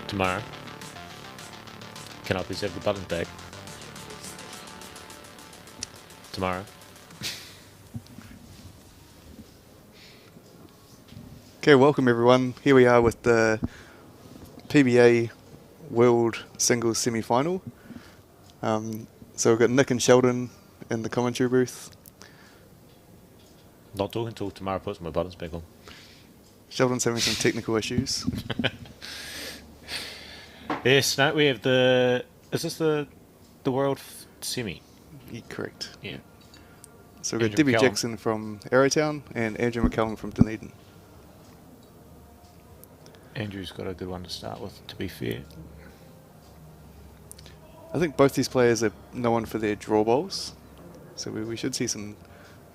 Tomorrow. Can I please have the button back? Tomorrow. Okay, welcome everyone. Here we are with the PBA World Singles Semi-Final. So we've got Nick and Sheldon in the commentary booth. Not talking until tomorrow puts my buttons back on. Sheldon's having some technical issues. Yes, no, we have the... Is this the World Semi? Yeah, correct. Yeah. So we've got Andrew Debbie McCallum. Jackson from Arrowtown and Andrew McCallum from Dunedin. Andrew's got a good one to start with, to be fair. I think both these players are known for their draw bowls, so we should see some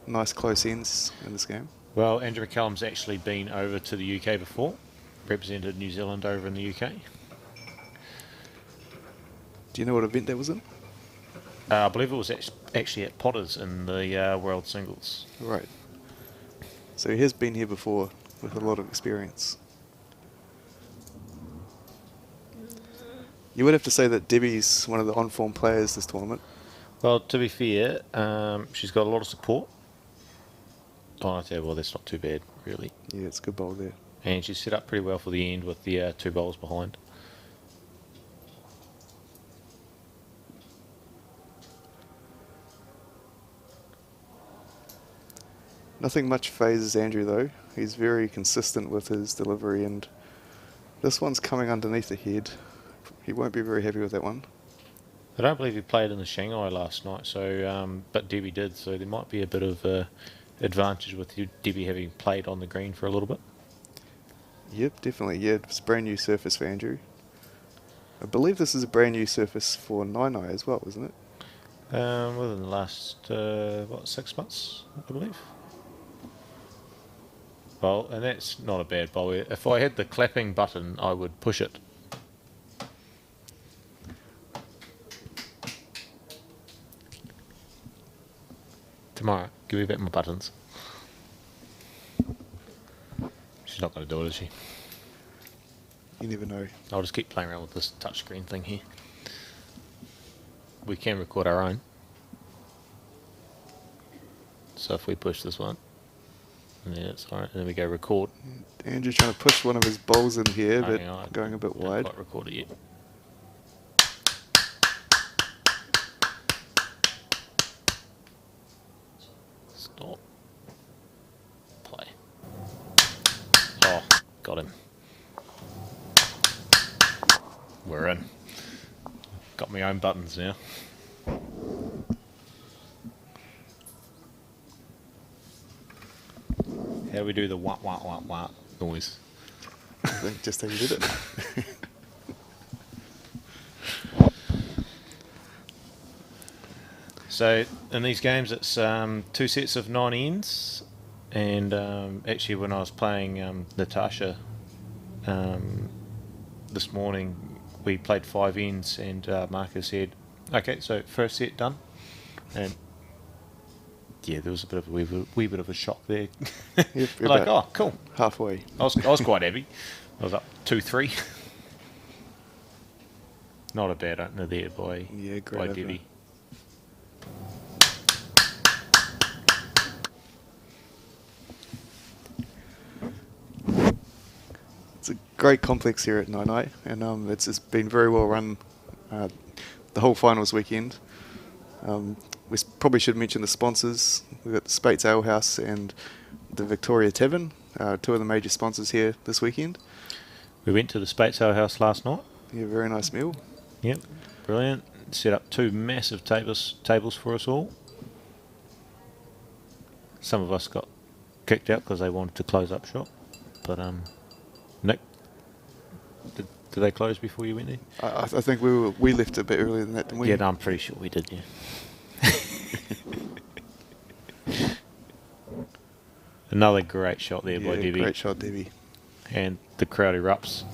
nice close ends in this game. Well, Andrew McCallum's actually been over to the UK before, represented New Zealand over in the UK. Do you know what event that was in? I believe it was actually at Potters in the World Singles. Right. So he has been here before with a lot of experience. You would have to say that Debbie's one of the on-form players this tournament. Well, to be fair, she's got a lot of support. Oh, I tell you, well, that's not too bad, really. Yeah, it's a good bowl there. And she's set up pretty well for the end with the two bowls behind. Nothing much phases Andrew though. He's very consistent with his delivery, and this one's coming underneath the head. He won't be very happy with that one. I don't believe he played in the Shanghai last night, so but Debbie did, so there might be a bit of advantage with Debbie having played on the green for a little bit. Yep, definitely. Yeah, it's a brand new surface for Andrew. I believe this is a brand new surface for Nai as well, isn't it? Within the last, 6 months, I believe. Well, and that's not a bad bowl. If I had the clapping button, I would push it. Tomorrow, give me back my buttons. She's not going to do it, is she? you never know. I'll just keep playing around with this touchscreen thing here. We can record our own. So if we push this one, and then it's alright, and then we go record. Andrew trying to push one of his bowls in here, but Hang on, going a bit don't wide. quite record it yet. Stop. Play. Oh, got him. We're in. Got my own buttons now. How do we do the wah wah wah wah noise? I think just how you did it. So in these games, it's 2 sets of 9 ends, and actually when I was playing Natasha this morning, we played 5 ends, and Marcus said, "Okay, so first set done," and yeah, there was a bit of a wee bit of a shock there. You're Like, about oh, cool. halfway. I was quite happy. I was up 2-3. Not a bad opener there by Great by opener. Debbie. It's a great complex here at Nai, and it's been very well run the whole finals weekend. Probably should mention the sponsors. We've got the Spates Ale House and the Victoria Tavern, 2 of the major sponsors here this weekend. We went to the Spates Ale House last night. Yeah, very nice meal. Yep, brilliant. Set up 2 massive tables for us all. Some of us got kicked out because they wanted to close up shop. But Nick, did they close before you went there? I think we left a bit earlier than that, didn't we? Yeah, no, I'm pretty sure we did. Yeah. Another great shot there by Debbie. Great shot, Debbie. And the crowd erupts.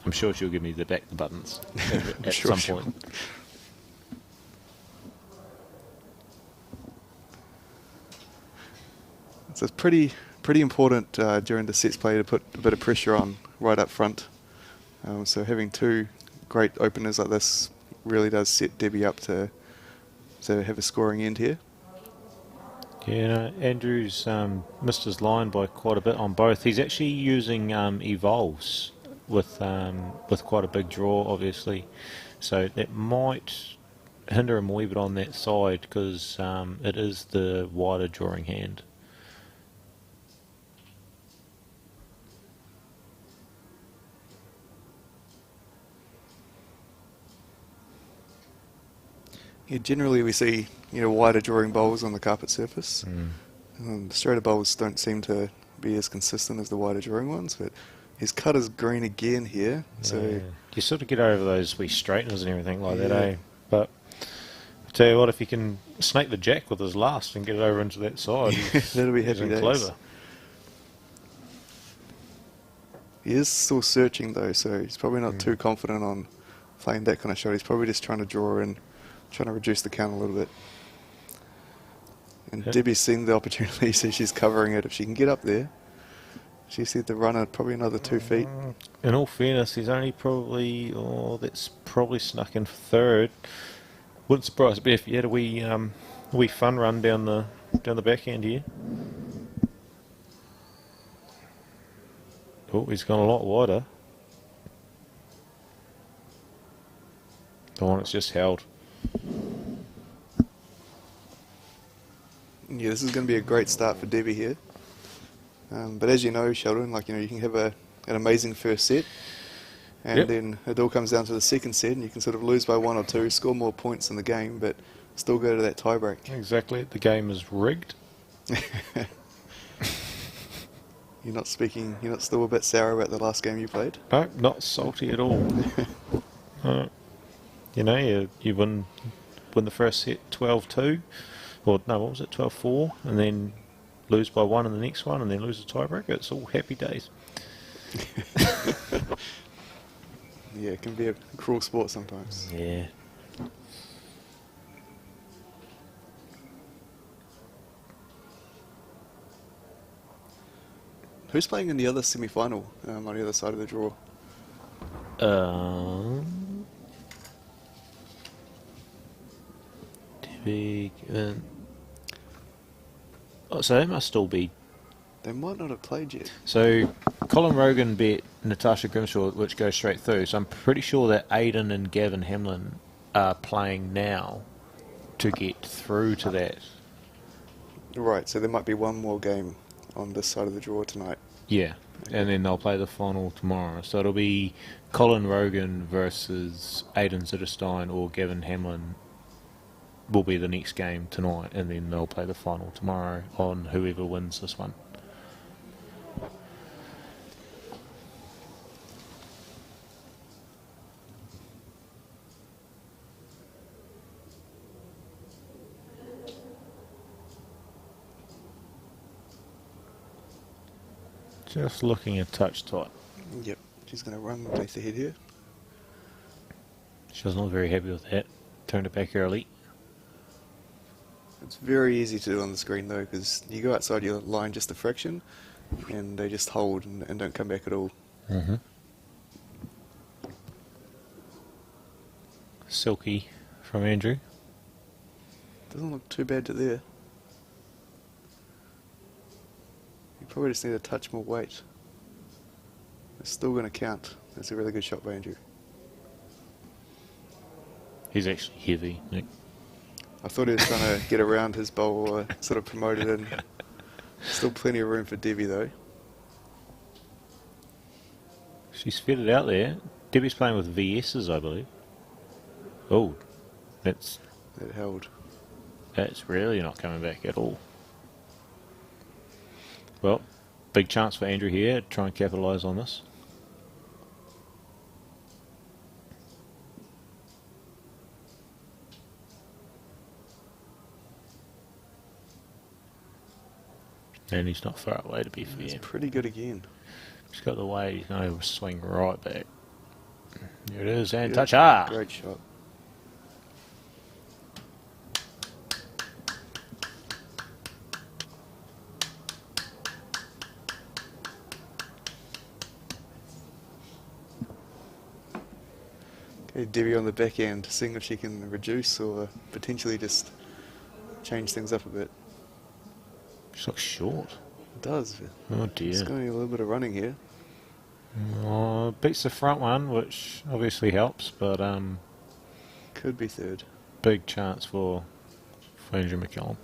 I'm sure she'll give me the buttons at Sure some she point. So it's pretty important during the sets play to put a bit of pressure on right up front. So having 2 great openers like this really does set Debbie up to have a scoring end here. Yeah, no, Andrew's missed his line by quite a bit on both. He's actually using evolves with quite a big draw, obviously, so that might hinder him a wee bit on that side because it is the wider drawing hand. Yeah, generally we see wider drawing bowls on the carpet surface. The straighter bowls don't seem to be as consistent as the wider drawing ones, but his cut is green again here. So you sort of get over those wee straighteners and everything like that, Yeah. eh? But I tell you what, if he can snake the jack with his last and get it over into that side, that'll be he's happy in days. clover. He is still searching though, so he's probably not too confident on playing that kind of shot. He's probably just trying to draw and trying to reduce the count a little bit. And Yep. Debbie's seen the opportunity, so she's covering it. If she can get up there, she said the runner probably another 2 feet. In all fairness, he's only probably, that's probably snuck in for third. Wouldn't surprise me if he had a wee fun run down the backhand here. Oh, he's gone a lot wider. The one that's just held. Yeah, this is going to be a great start for Debbie here. But as you know, Sheldon, you can have an amazing first set, and Yep. then it all comes down to the second set, and you can sort of lose by 1 or 2, score more points in the game, but still go to that tiebreak. Exactly. The game is rigged. You're not still a bit sour about the last game you played? No, not salty at all. You win the first set 12-2, or no, what was it, 12-4, and then lose by 1 in the next one, and then lose a tiebreaker. It's all happy days. Yeah, it can be a cruel sport sometimes. Yeah. Who's playing in the other semi-final on the other side of the draw? Big. So they must all be. They might not have played yet. So Colin Rogan bet Natasha Grimshaw, which goes straight through. So I'm pretty sure that Aidan and Gavin Hamlin are playing now to get through to that. Right, so there might be one more game on this side of the draw tonight. Yeah, Okay. and then they'll play the final tomorrow. So it'll be Colin Rogan versus Aidan Zitterstein or Gavin Hamlin will be the next game tonight, and then they'll play the final tomorrow on whoever wins this one. Just looking a touch tight. Yep, she's going to run underneath the head here. She was not very happy with that. Turned it back early. It's very easy to do on the screen though, because you go outside your line just a fraction, and they just hold and don't come back at all. Mm-hmm. Silky from Andrew. Doesn't look too bad to there. You probably just need a touch more weight. It's still going to count. That's a really good shot by Andrew. He's actually heavy, Nick. I thought he was trying to get around his bowl or sort of promote it in. Still plenty of room for Debbie though. She's fed it out there. Debbie's playing with VS's, I believe. Oh, that's It held. really not coming back at all. Well, big chance for Andrew here to try and capitalise on this. And he's not far away, to be fair. It's pretty good again. He's got the way, he's going to swing right back. There it is, and Yeah, touch. Great shot. Okay, Debbie on the back end, seeing if she can reduce or potentially just change things up a bit. She looks short. It does. Oh It's dear. going to need a little bit of running here. Oh, beats the front one, which obviously helps, but Could be third. big chance for Andrew McCallum.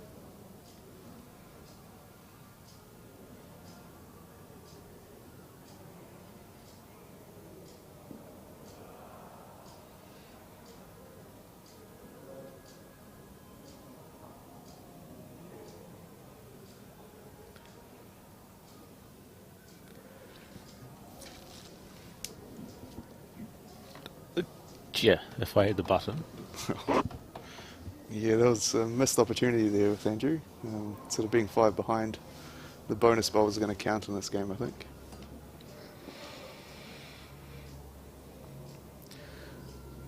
Yeah, if I had the button. Yeah, there was a missed opportunity there with Andrew. Sort of being 5 behind. The bonus bowl is going to count in this game, I think.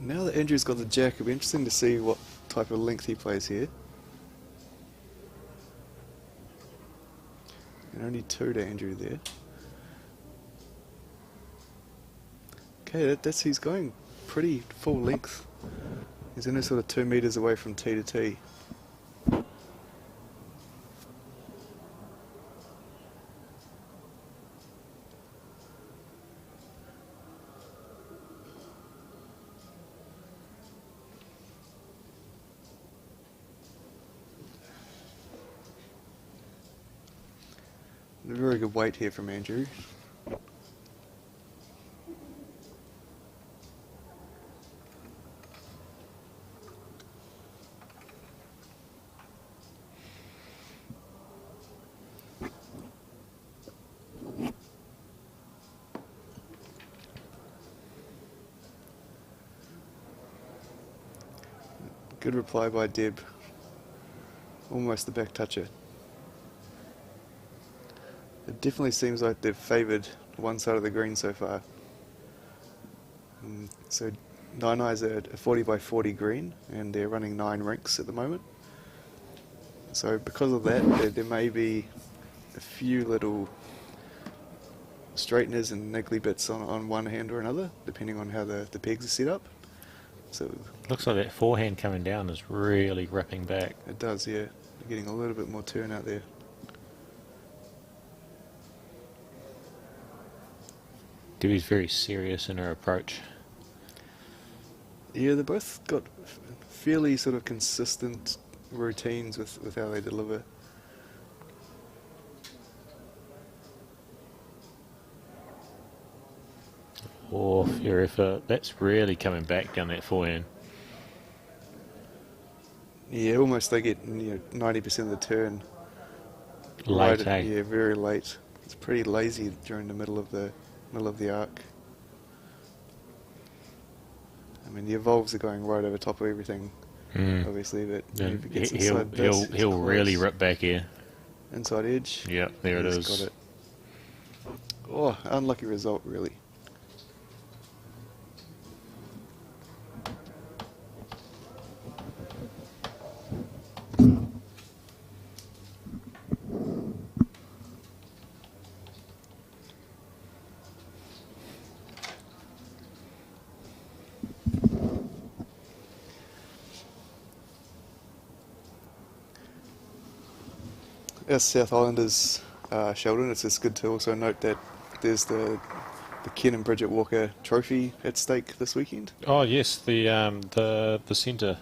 Now that Andrew's got the jack, it'll be interesting to see what type of length he plays here. And only 2 to Andrew there. Okay, that's he's going pretty full length. He's only sort of 2 meters away from tee to tee. A very good weight here from Andrew. Good reply by Deb. Almost the back toucher. It definitely seems like they've favoured one side of the green so far. So Nine Eyes are a 40 by 40 green, and they're running 9 rinks at the moment. So because of that, there may be a few little straighteners and niggly bits on one hand or another, depending on how the pegs are set up. So Looks like that forehand coming down is really ripping back. it does, yeah. You're getting a little bit more turn out there. Debbie's very serious in her approach. Yeah, they both got fairly sort of consistent routines with how they deliver. Oh, fair effort. That's really coming back down that forehand. Yeah, almost they get 90% of the turn. Late, eh? Yeah, very late. It's pretty lazy during the middle of the arc. I mean, the evolves are going right over top of everything, obviously, but if it gets inside this, it's he'll close. really rip back here. Inside edge. Yeah, there it He's is. got it. Oh, unlucky result, really. As South Islanders, Sheldon, it's just good to also note that there's the Ken and Bridget Walker trophy at stake this weekend. Oh yes, the centre,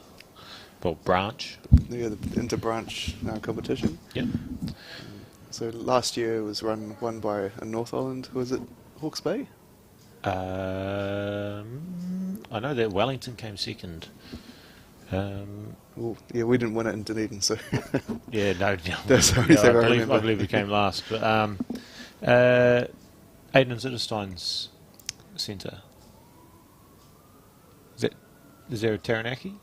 well, branch. Yeah, the inter-branch competition. Yep. So last year it was won by a North Island. Was it Hawke's Bay? I know that Wellington came second. Well, yeah, we didn't win it in Dunedin, so Yeah, no, That's the only thing I remember. I believe we came last. But Aidan Zitterstein's centre. Is there a Taranaki?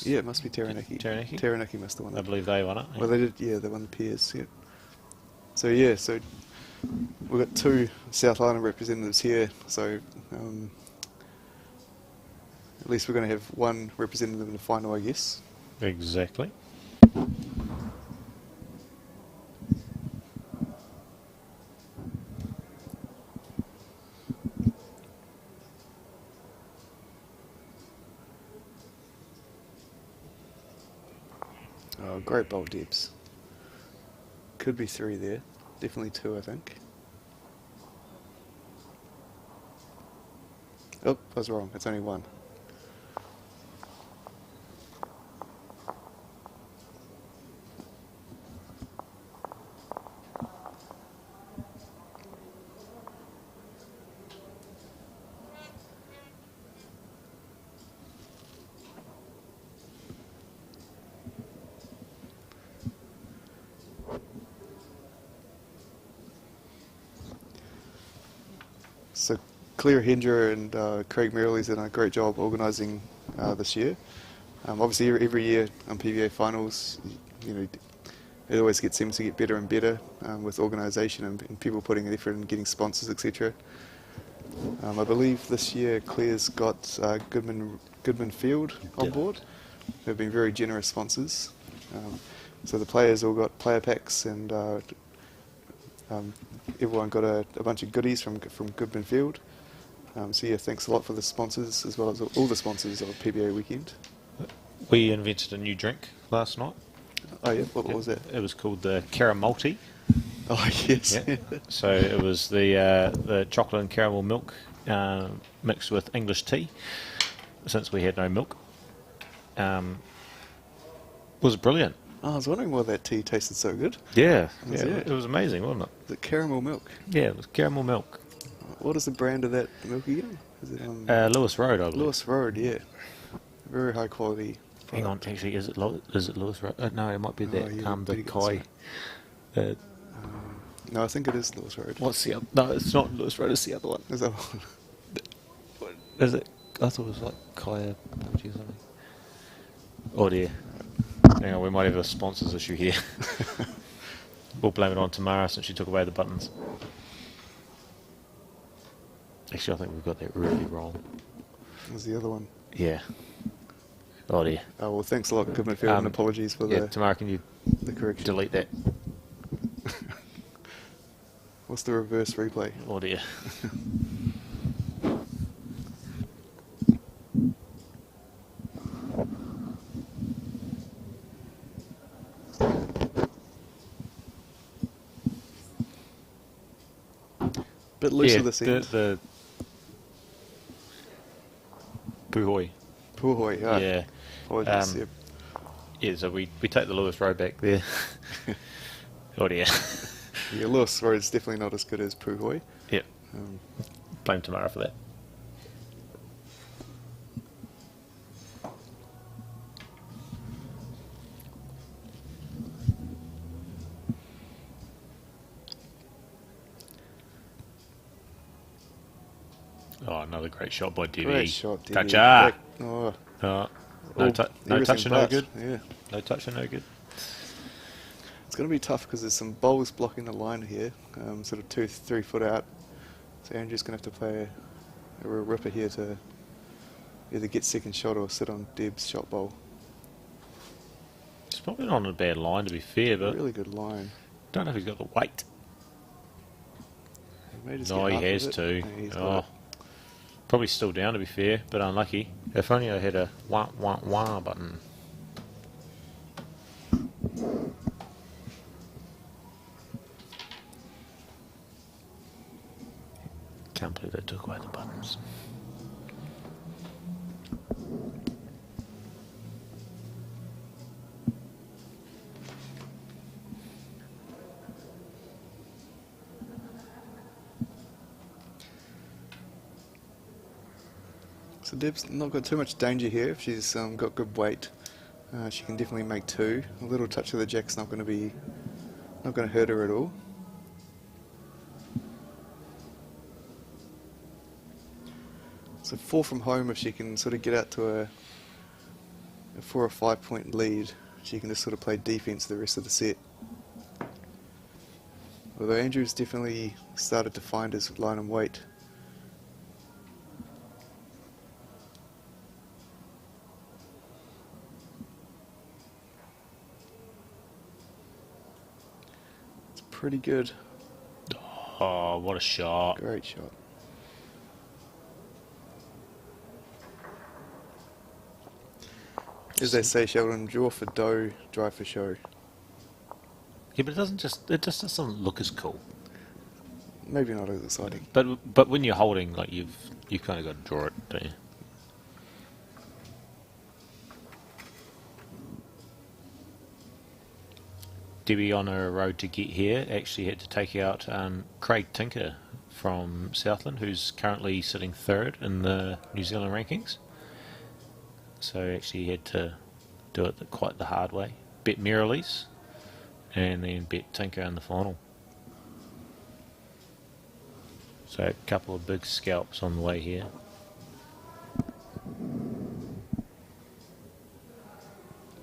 yeah, it must be Taranaki. Taranaki? Taranaki must have won I it. believe they won it. Well, they did. Yeah, they won the pairs. Yeah. So we've got two South Island representatives here. So at least we're going to have one representative in the final, I guess. Exactly. Oh, great bowl, Debs. Could be three there. Definitely two, I think. Oh, I was wrong. It's only one. So Claire Hendra and Craig Merrill's done a great job organising this year. Obviously, every year on PBA finals, it always seems to get better and better with organisation and people putting an effort and getting sponsors, etc. I believe this year Claire's got Goodman Field on board. They've been very generous sponsors. So the players all got player packs and everyone got a bunch of goodies from Goodman Field. So yeah, thanks a lot for the sponsors as well as all the sponsors of PBA weekend. We invented a new drink last night. Oh yeah, what was that? It was called the Caramalti. Oh yes. Yeah. So it was the chocolate and caramel milk mixed with English tea, since we had no milk. Was brilliant. Oh, I was wondering why that tea tasted so good. Yeah, Was it? it was amazing, wasn't it? The caramel milk. Yeah, it was caramel milk. What is the brand of that milk again? Is it Lewis Road, I believe. Lewis Road? Yeah, very high quality. Hang on, actually, is it Lewis Road? No, it might be that. yeah, The better get Kai. No, I think it is Lewis Road. What's the other? No, it's not Lewis Road. It's the other one. Is that one? Is it? I thought it was like Kaya Punchy or something. Oh dear. Hang on, we might have a sponsors issue here. We'll blame it on Tamara since she took away the buttons. Actually, I think we've got that really wrong. Was the other one? Yeah. Oh dear. Oh well, thanks a lot, Goodman Field, and apologies for Yeah, Tamara, can you the correction. delete that? What's the reverse replay? Oh dear. Bit looser Yeah, this end. the Puhoi. Puhoi, Yeah. Apologies, Um, yep. yeah, so we take the Lewis Road back there. Oh dear. Yeah, Lewis Road's definitely not as good as Puhoi. Yep. Um, Blame Tamara for that. Oh, another great shot by Debbie. great shot, Debbie. Toucher! Oh, No all- touch everything and no but, good. Yeah. No touch and no good. It's going to be tough because there's some bowls blocking the line here, sort of 2-3 foot out. So Andrew's going to have to play a real ripper here to either get second shot or sit on Deb's shot bowl. It's probably not on a bad line to be fair, but Really good line. don't know if he's got the weight. He may just No, get he up with has it. too. Yeah, he's got Oh, it. probably still down to be fair, but unlucky. If only I had a wah wah wah button. Can't believe they took away the buttons. So Deb's not got too much danger here. If she's got good weight, she can definitely make two. A little touch of the jack's not going to hurt her at all. So 4 from home, if she can sort of get out to a 4 or 5 point lead, she can just sort of play defense the rest of the set. Although Andrew's definitely started to find his line and weight. It's pretty good. Oh, what a shot. Great shot. As they say, Sheldon, draw for dough, drive for show. Yeah, but it just doesn't look as cool. Maybe not as exciting. But when you're holding, like you've kind of got to draw it, don't you? Debbie on her road to get here actually had to take out Craig Tinker from Southland, who's currently sitting third in the New Zealand rankings. So actually had to do it quite the hard way. Bet Merrilees and then bet Tinker in the final. So a couple of big scalps on the way here.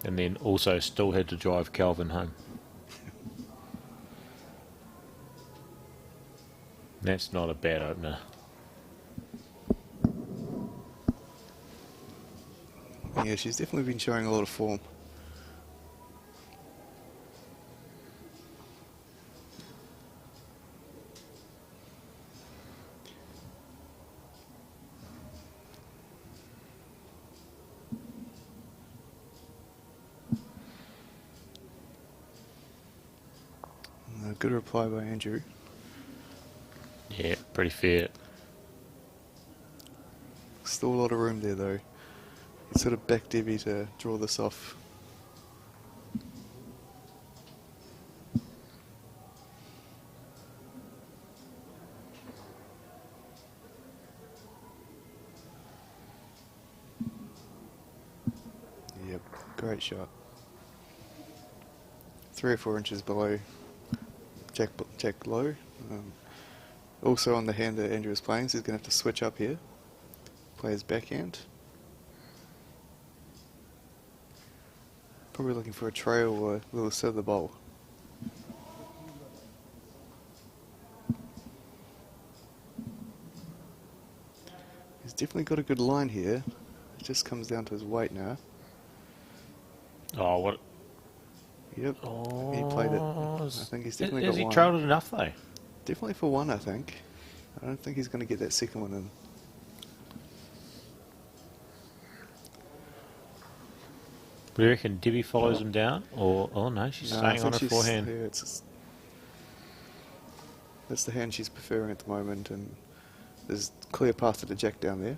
And then also still had to drive Calvin home. That's not a bad opener. Yeah, she's definitely been showing a lot of form. Good reply by Andrew. Yeah, pretty fair. Still a lot of room there though. You sort of back Debbie to draw this off. Yep, great shot. 3 or 4 inches below Jack low. Also on the hand that Andrew is playing, so he's going to have to switch up here. Play his backhand. Probably looking for a trail or a little set of the bowl. He's definitely got a good line here. It just comes down to his weight now. Oh, what? Yep, Oh, he played it. I think he's definitely has got he one. trailed it enough though? Definitely for one, I think. I don't think he's going to get that second one in. Do you reckon Debbie follows him down? Or, oh no, she's No, I staying on think her she's... forehand. Yeah, that's the hand she's preferring at the moment, and there's clear path to the jack down there.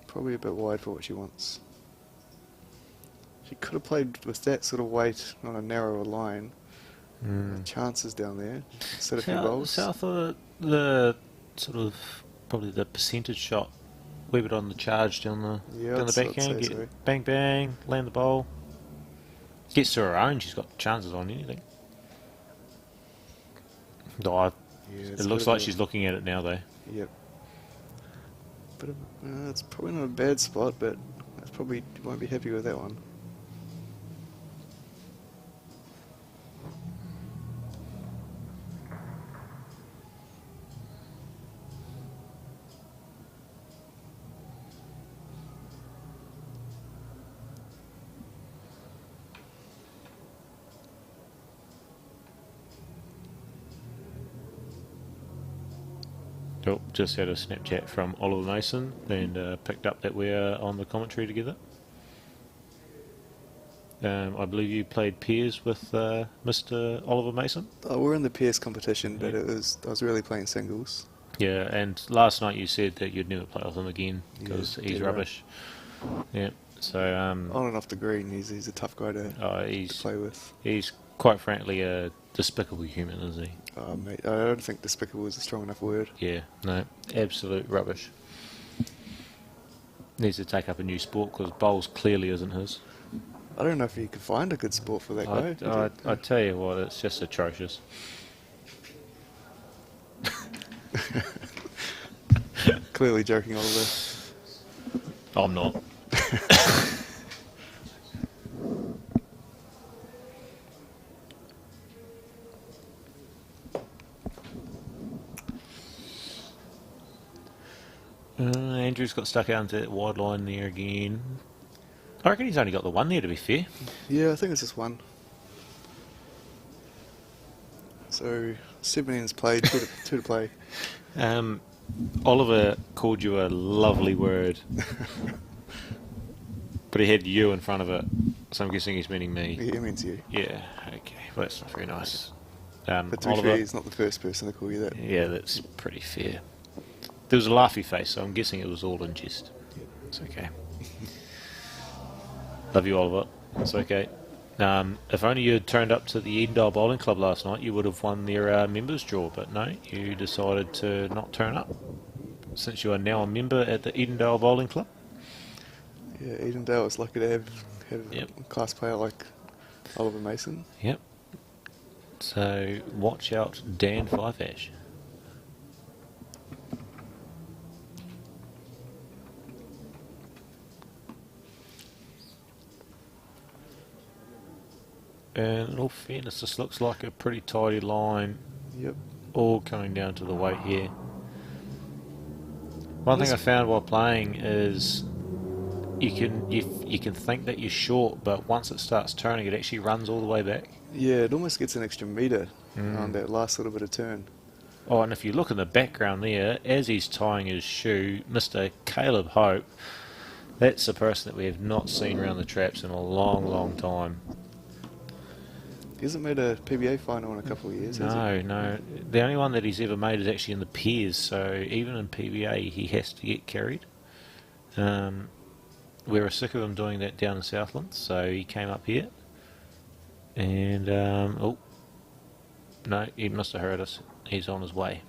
Probably a bit wide for what she wants. She could have played with that sort of weight on a narrower line. Chances down there. Set a few balls. South of the sort of probably the percentage shot, wee bit on the charge down the I'd backhand. say so. Bang bang, land the bowl. Gets to her own, she's got chances on anything. Oh, it looks like she's looking at it now though. Yep. But it's probably not a bad spot, but that's probably won't be happy with that one. Oh, just had a Snapchat from Oliver Mason and picked up that we're on the commentary together. I believe you played pairs with Mr. Oliver Mason. Oh, we're in the PS competition, but I was really playing singles. Yeah, and last night you said that you'd never play with him again because he's rubbish. Yeah, so on and off the green, he's a tough guy to play with. He's quite frankly a despicable human, isn't he? Oh, mate, I don't think despicable is a strong enough word. Yeah, no, absolute rubbish. Needs to take up a new sport because bowls clearly isn't his. I don't know if you could find a good sport for that guy. I tell you what, it's just atrocious. Clearly joking, Oliver. I'm not. Andrew's got stuck out into that wide line there again. I reckon he's only got the one there, to be fair. Yeah, I think it's just one. So 7 innings played, two to play. Oliver called you a lovely word, but he had you in front of it, so I'm guessing he's meaning me. Yeah, he means you. Yeah, okay. Well, that's not very nice. But to be Oliver, fair, he's not the first person to call you that. yeah, that's pretty fair. There was a laughy face, so I'm guessing it was all in jest. It's okay. Love you, Oliver. It's okay. If only you had turned up to the Edendale Bowling Club last night, you would have won their members draw, but no, you decided to not turn up. Since you are now a member at the Edendale Bowling Club. Yeah, Edendale is lucky to have a class player like Oliver Mason. Yep. So watch out, Dan Fiveash. And in all fairness, this looks like a pretty tidy line. Yep. All coming down to the weight here. One thing I found while playing is you can think that you're short, but once it starts turning, it actually runs all the way back. Yeah, it almost gets an extra metre on that last little bit of turn. Oh, and if you look in the background there, as he's tying his shoe, Mr. Caleb Hope, that's a person that we have not seen around the traps in a long, long time. He hasn't made a PBA final in a couple of years, has he? No. The only one that he's ever made is actually in the pairs, so even in PBA he has to get carried. We were sick of him doing that down in Southland, so he came up here. And, no, he must have heard us. He's on his way.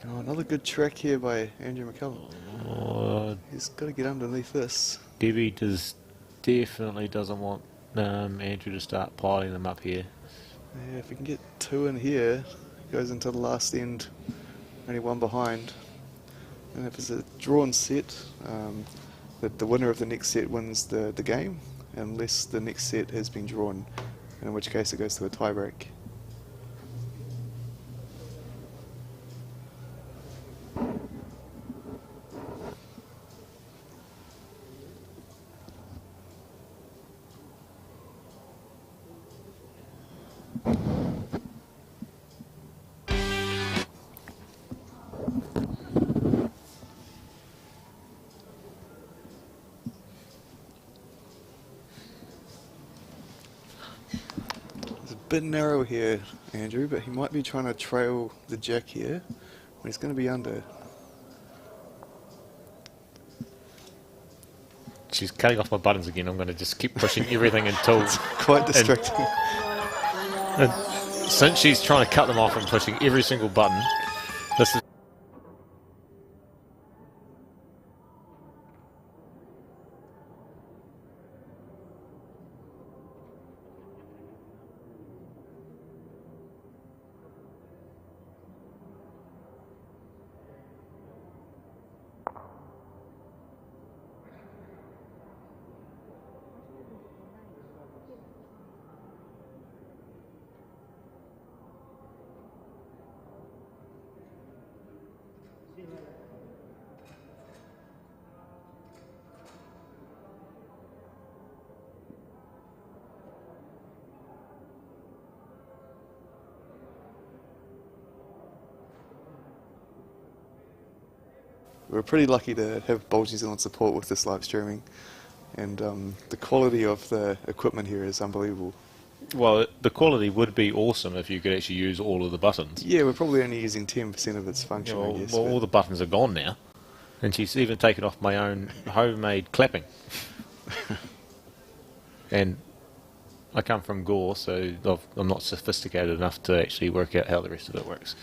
Oh, another good track here by Andrew McCallum. Oh, He's got to get underneath this. Debbie definitely doesn't want Andrew to start piling them up here. Yeah, if we can get 2 in here, goes into the last end, only 1 behind. And if it's a drawn set, the winner of the next set wins the game, unless the next set has been drawn, in which case it goes to a tiebreak. bit narrow here, Andrew, but he might be trying to trail the jack here. He's going to be under. She's cutting off my buttons again. I'm going to just keep pushing everything until... Quite distracting. And since she's trying to cut them off and pushing every single button, this is... We're pretty lucky to have Bold New Zealand support with this live streaming, and the quality of the equipment here is unbelievable. Well, the quality would be awesome if you could actually use all of the buttons. Yeah, we're probably only using 10% of its function, Well, I guess. all the buttons are gone now. And she's even taken off my own homemade clapping. And I come from Gore, so I'm not sophisticated enough to actually work out how the rest of it works.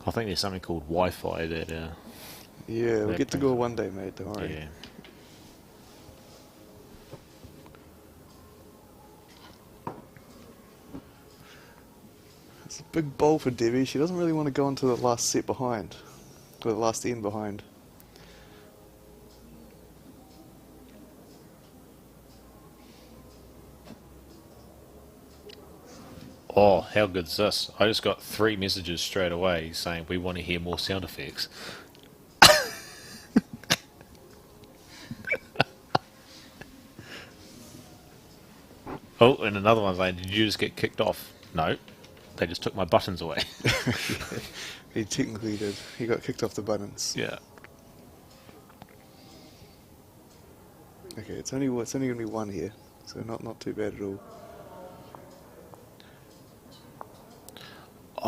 I think there's something called Wi-Fi that... Yeah, we'll that get to go one day, mate, don't worry. Yeah. It's a big bowl for Debbie. She doesn't really want to go into the last set behind, or the last end behind. Oh, how good's this? I just got 3 messages straight away saying we want to hear more sound effects. Oh, and another one saying, did you just get kicked off? No, they just took my buttons away. He technically did. He got kicked off the buttons. Yeah. Okay, it's only going to be 1 here, so not too bad at all.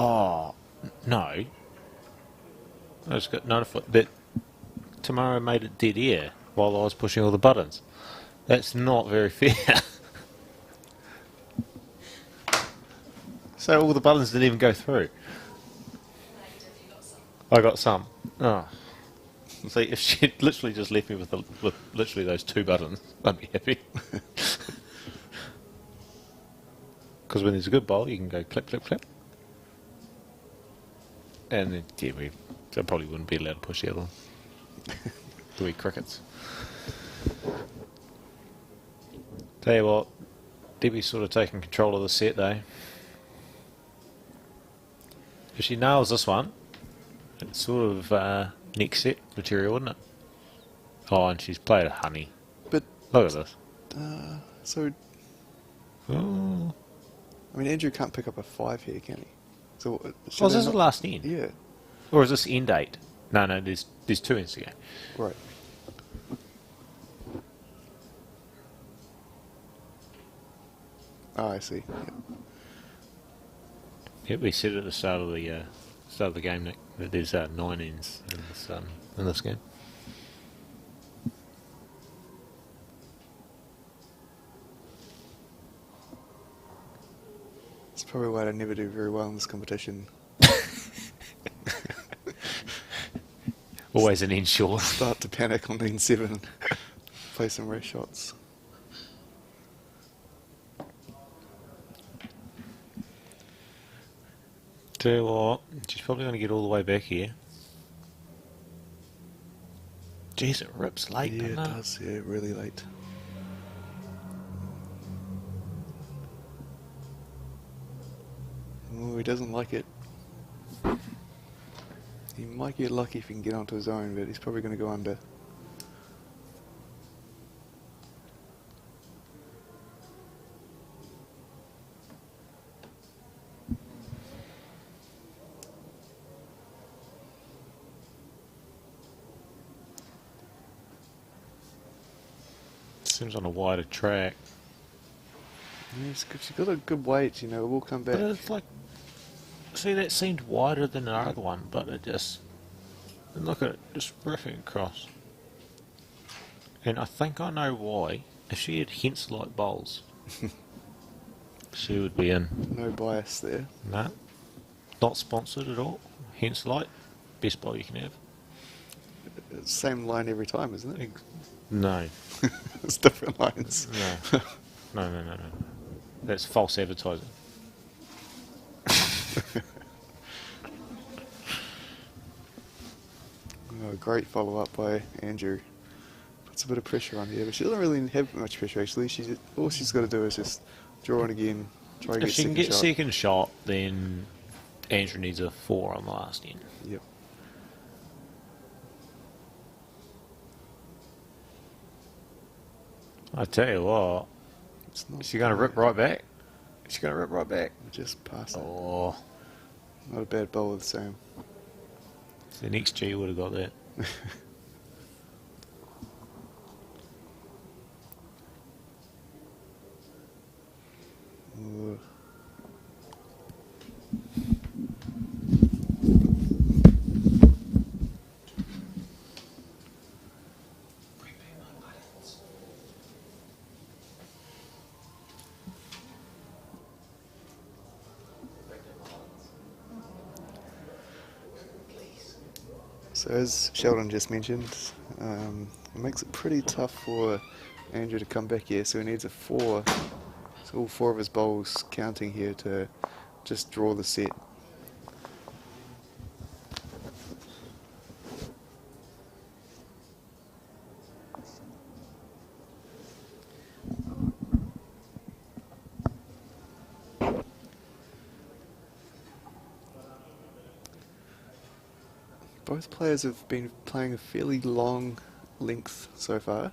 Oh, no. I just got notified that Tamara made it dead air while I was pushing all the buttons. That's not very fair. So all the buttons didn't even go through. I got some. Oh. See, if she'd literally just left me with literally those 2 buttons, I'd be happy. Because when there's a good bowl, you can go clip, clip, clip. And then, yeah, I probably wouldn't be allowed to push the other one. The wee crickets. Tell you what, Debbie's sort of taking control of the set though. If she nails this one, it's sort of next set material, wouldn't it? Oh, and she's played a honey. But look at this. So, Oh, I mean, Andrew can't pick up a 5 here, can he? So, is this the last end? Yeah. Or is this end 8? No, there's 2 ends to go. Right. Oh, I see. Yep. Yep, we said at the start of the game, Nick, that there's 9 ends in this game. It's probably why I never do very well in this competition. Always an end short. Start to panic on lane 7 and play some race shots. Tell you what, she's probably going to get all the way back here. Jeez, it rips late, Yeah, it doesn't it? does. Yeah, really late. Oh, he doesn't like it. He might get lucky if he can get onto his own, but he's probably going to go under. Seems on a wider track. Yeah, she's got a good weight, you know, it will come But back. it's like, see, that seemed wider than the other one, but it just, look at it, just ripping across. And I think I know why. If she had hints like bowls, she would be in. No bias there. Nah, not sponsored at all. Hence light, best bowl you can have. Same line every time, isn't it? No, It's different lines. no, no. That's false advertising. Oh, great follow up by Andrew. Puts a bit of pressure on here, but she doesn't really have much pressure actually. All she's got to do is just draw it again, try to If get she can second get shot. second shot, then Andrew needs a 4 on the last end. Yep. I tell you what, It's not. is she going to rip right back? Is she going to rip right back? Just past it. Oh, Not a bad bowl with Sam. the next G would have got that. Ooh. So as Sheldon just mentioned, it makes it pretty tough for Andrew to come back here, so he needs a 4. So all 4 of his bowls counting here to just draw the set. Both players have been playing a fairly long length so far.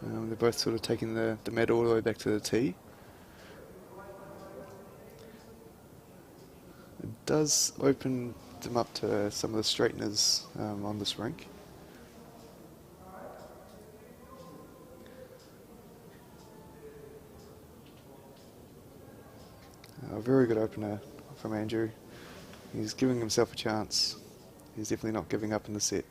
They're both sort of taking the mat all the way back to the tee. It does open them up to some of the straighteners on this rink. A very good opener from Andrew. He's giving himself a chance. He's definitely not giving up in the set.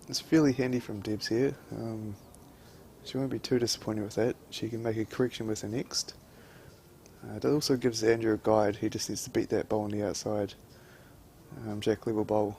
It's fairly handy from Debs here. She won't be too disappointed with that. She can make a correction with her next. It also gives Andrew a guide. He just needs to beat that bowl on the outside. Jack level bowl.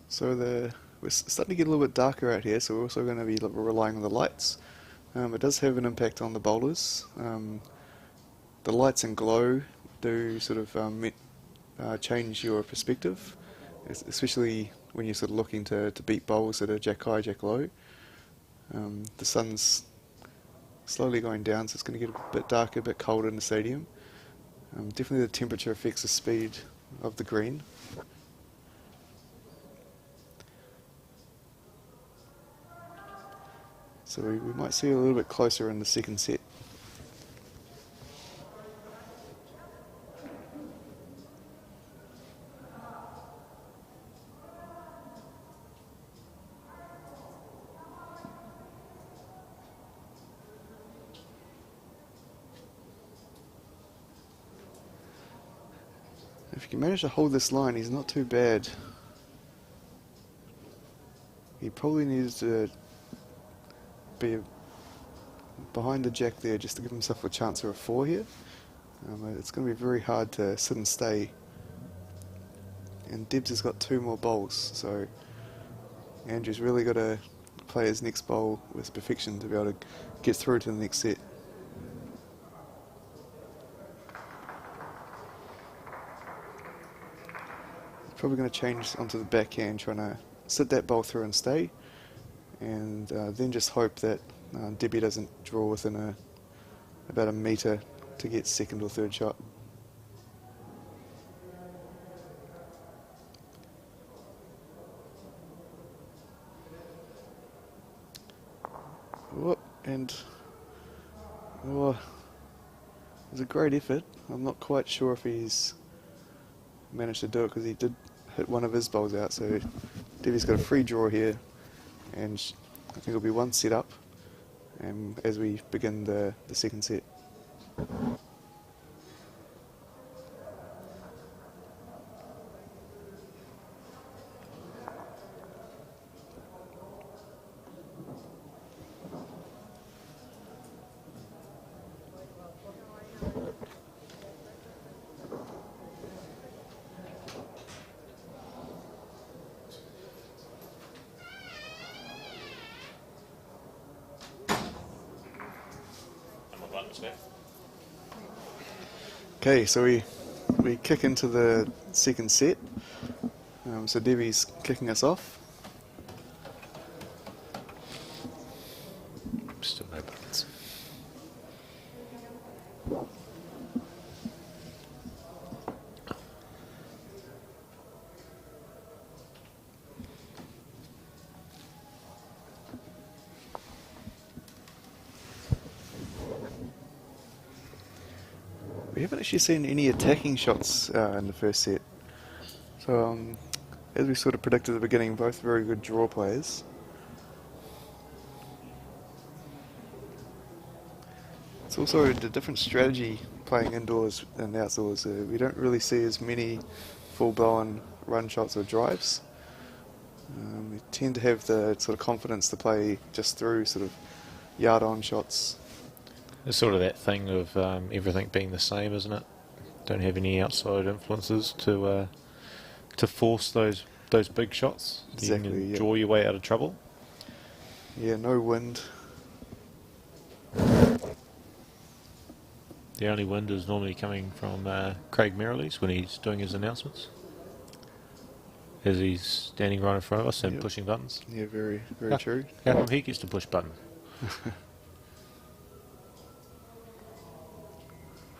So we're starting to get a little bit darker out here, so we're also going to be relying on the lights. It does have an impact on the bowlers. The lights and glow do sort of change your perspective, especially when you're sort of looking to beat bowls that are jack high, jack low. The sun's slowly going down, so it's going to get a bit darker, a bit colder in the stadium. Definitely the temperature affects the speed of the green. So we might see a little bit closer in the second set. If he can manage to hold this line, he's not too bad. He probably needs to be behind the jack there just to give himself a chance of a 4 here. It's going to be very hard to sit and stay. And Debs has got 2 more bowls, so Andrew's really got to play his next bowl with perfection to be able to get through to the next set. Probably going to change onto the backhand, trying to sit that bowl through and stay, and then just hope that Debbie doesn't draw within about a metre to get second or third shot. Whoop, and oh, it was a great effort. I'm not quite sure if he's managed to do it because he did hit one of his bowls out, so Debbie's got a free draw here, and I think it'll be one set up as we begin the second set. Okay, so we kick into the second set. So Debbie's kicking us off. Still no buttons. We haven't actually seen any attacking shots in the first set. So, as we sort of predicted at the beginning, both very good draw players. It's also a different strategy playing indoors and outdoors. We don't really see as many full-blown run shots or drives. We tend to have the sort of confidence to play just through sort of yard-on shots. It's sort of that thing of everything being the same, isn't it? Don't have any outside influences to force those big shots. Exactly. You can Yeah. draw your way out of trouble. Yeah, no wind. The only wind is normally coming from Craig Merrilies when he's doing his announcements, as he's standing right in front of us and Yep. pushing buttons. Yeah, very, very true. How come he gets to push buttons?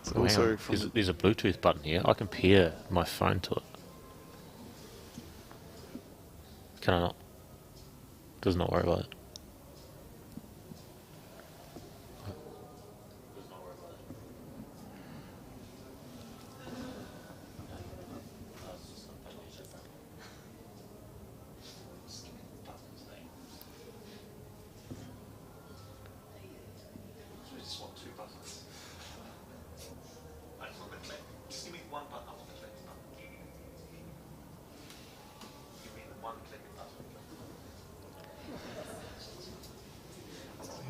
It's Oh, hang also on. from There's a Bluetooth button here. I can pair my phone to it. Can I not? Does not worry about it.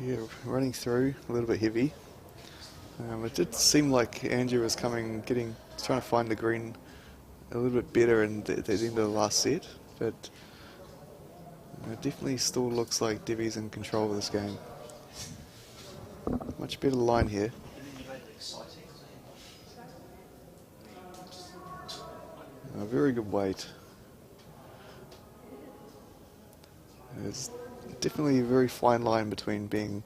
Yeah, running through a little bit heavy. It did seem like Andrew was trying to find the green a little bit better at the end of the last set, but it definitely still looks like Debbie's in control of this game. Much better line here. A very good weight. There's definitely a very fine line between being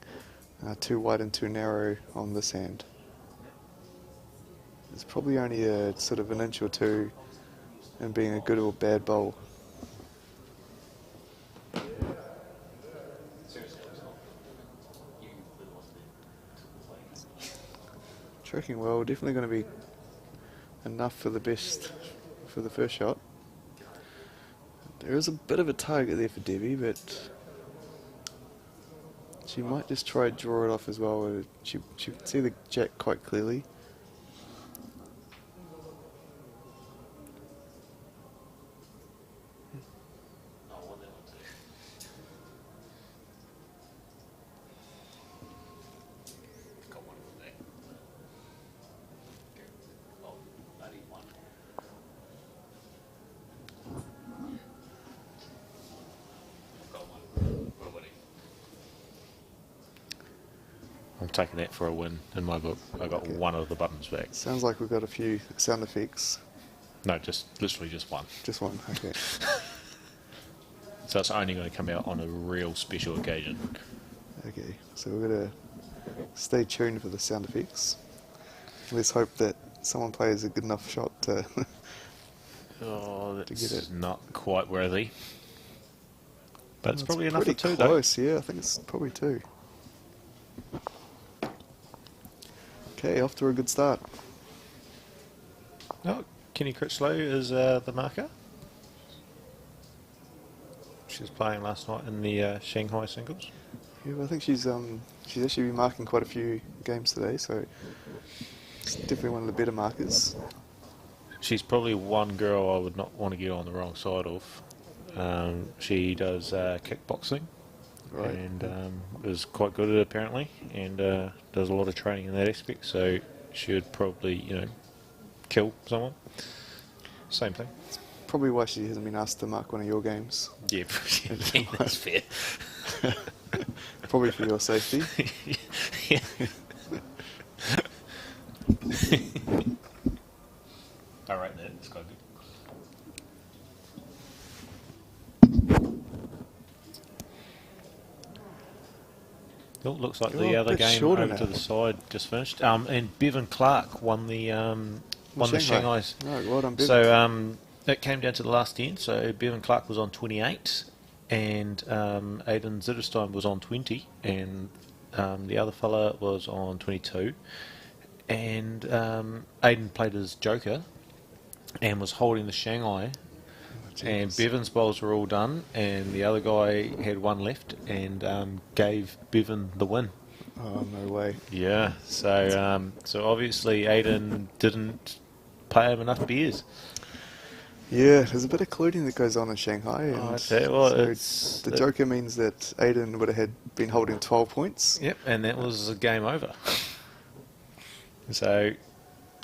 too wide and too narrow on this hand. There's probably only a sort of an inch or two in being a good or bad bowl. Tracking well, definitely going to be enough for the best for the first shot. There is a bit of a target there for Debbie, but she might just try to draw it off as well. She can see the jack quite clearly. taking that for a win in my book. I got Okay. one of the buttons back. Sounds like we've got a few sound effects. No, just literally just one. Just one. Okay. So it's only going to come out on a real special occasion. Okay. So we're gonna stay tuned for the sound effects. Let's hope that someone plays a good enough shot to. Oh, To that's get it. not quite worthy. But it's probably enough for pretty two, close. Yeah, I think it's probably two. Okay, off to a good start. though. Oh, Kenny Critchlow is the marker. She was playing last night in the Shanghai singles. Yeah, well, I think she's actually been marking quite a few games today, so it's definitely one of the better markers. She's probably one girl I would not want to get on the wrong side of. She does kickboxing, Right. and is quite good at it apparently, and does a lot of training in that aspect. So she would probably, kill someone. Same thing. Probably why she hasn't been asked to mark one of your games. Yeah, yeah, that's fair. Probably for your safety. Yeah. All right, then it's quite good. Oh, looks like Oh, the a other bit game shorter over to now. the side just finished. And Bevan Clark won the Shanghai's. Right, well done, Bevan. So it came down to the last 10. So Bevan Clark was on 28, and Aiden Zitterstein was on 20, and the other fella was on 22. And Aiden played as Joker and was holding the Shanghai. And jeez. Bevan's bowls were all done, and the other guy had one left and gave Bevan the win. Oh, no way. Yeah, so obviously Aiden didn't pay him enough beers. Yeah, there's a bit of colluding that goes on in Shanghai. And I tell you what, the Joker means that Aiden would have been holding 12 points. Yep, and that was a game over. So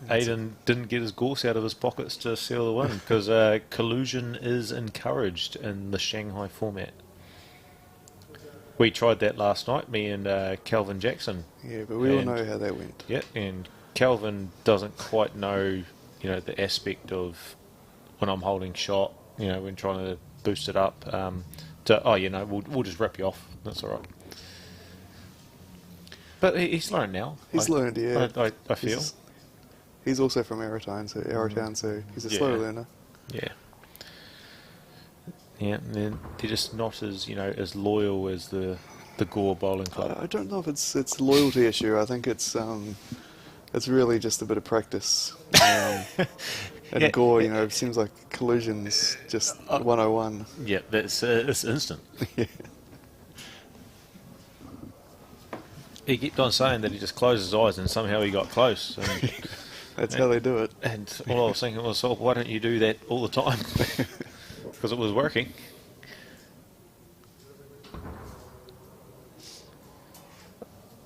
Aiden didn't get his gorse out of his pockets to seal the win because collusion is encouraged in the Shanghai format. We tried that last night, me and Calvin Jackson. Yeah, but we all And- know how that went. Yeah, and Calvin doesn't quite know, the aspect of when I'm holding shot, when trying to boost it up. We'll just rip you off. That's all right. But he's learned now. He's learned, yeah. I feel. He's also from Arrowtown, so he's a slow Yeah. learner. Yeah. Yeah, and then they're just not as as loyal as the Gore Bowling Club. I don't know if it's a loyalty issue. I think it's really just a bit of practice. And Yeah. Gore, it seems like collusion's just 101. Yeah, that's it's instant. Yeah. He kept on saying that he just closed his eyes and somehow he got close. And, That's how they do it. and all I was thinking was, why don't you do that all the time? Because it was working.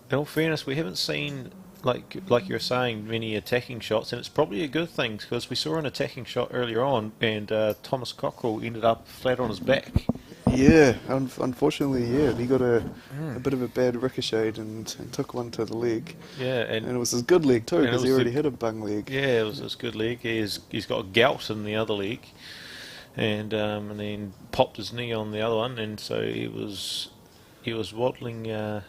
In all fairness, we haven't seen, like you're saying, many attacking shots, and it's probably a good thing because we saw an attacking shot earlier on, and Thomas Cockrell ended up flat on his back. Yeah, unfortunately, yeah, he got a bit of a bad ricochet and took one to the leg. Yeah, And it was his good leg too, And it because he was already the- had a bung leg. yeah, it was his good leg. He's got gout in the other leg, and then popped his knee on the other one, and so he was waddling. It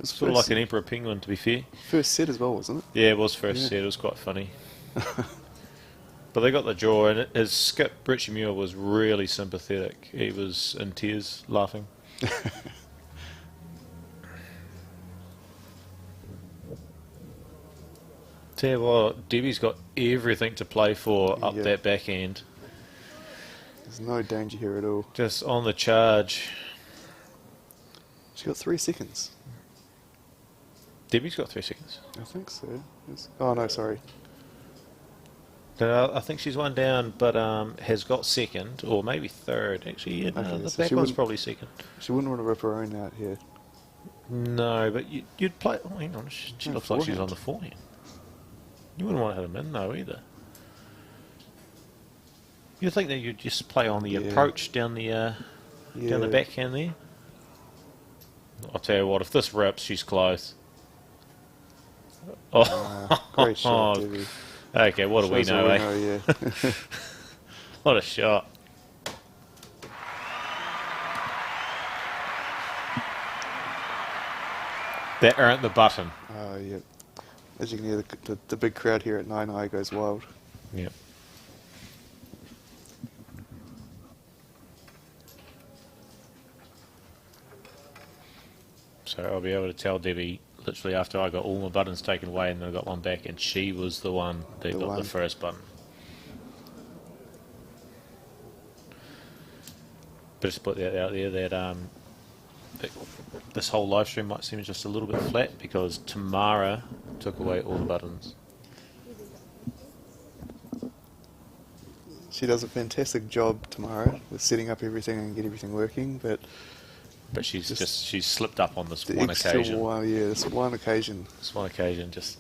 was Sort of like an emperor penguin, to be fair. first set as well, wasn't it? Yeah, it was first Yeah. set. It was quite funny. But they got the draw, and his skip, Richie Muir, was really sympathetic. He was in tears, laughing. Tell you what, Debbie's got everything to play for up Yeah. that back end. There's no danger here at all. Just on the charge. She got 3 seconds. Debbie's got 3 seconds. I think so. Oh no, sorry. I think she's one down, but has got second, or maybe third. Actually, yeah, no, Okay, the so back she one's wouldn't- probably second. She wouldn't want to rip her own out here. No, but you'd play. Oh, hang on, she No, looks like she's forehand. on the forehand. You wouldn't want to hit them in, though, either. You'd think that you'd just play on the Yeah. approach down the Yeah. backhand there. I'll tell you what, if this rips, she's close. Great shot, Oh, Debbie. okay, what do we Shows all know, we eh? know, yeah. What a shot. That earned the button. Oh, yeah. As you can hear, the big crowd here at Nine Eye goes wild. Yep. So I'll be able to tell Debbie literally after I got all my buttons taken away and then I got one back, and she was the one that The got the one. first button. But just put that out there that this whole live stream might seem just a little bit flat because Tamara took away all the buttons. She does a fantastic job tomorrow with setting up everything and get everything working, but But she's she's slipped up on this the one extra occasion. one, yeah, this one occasion. This one occasion, just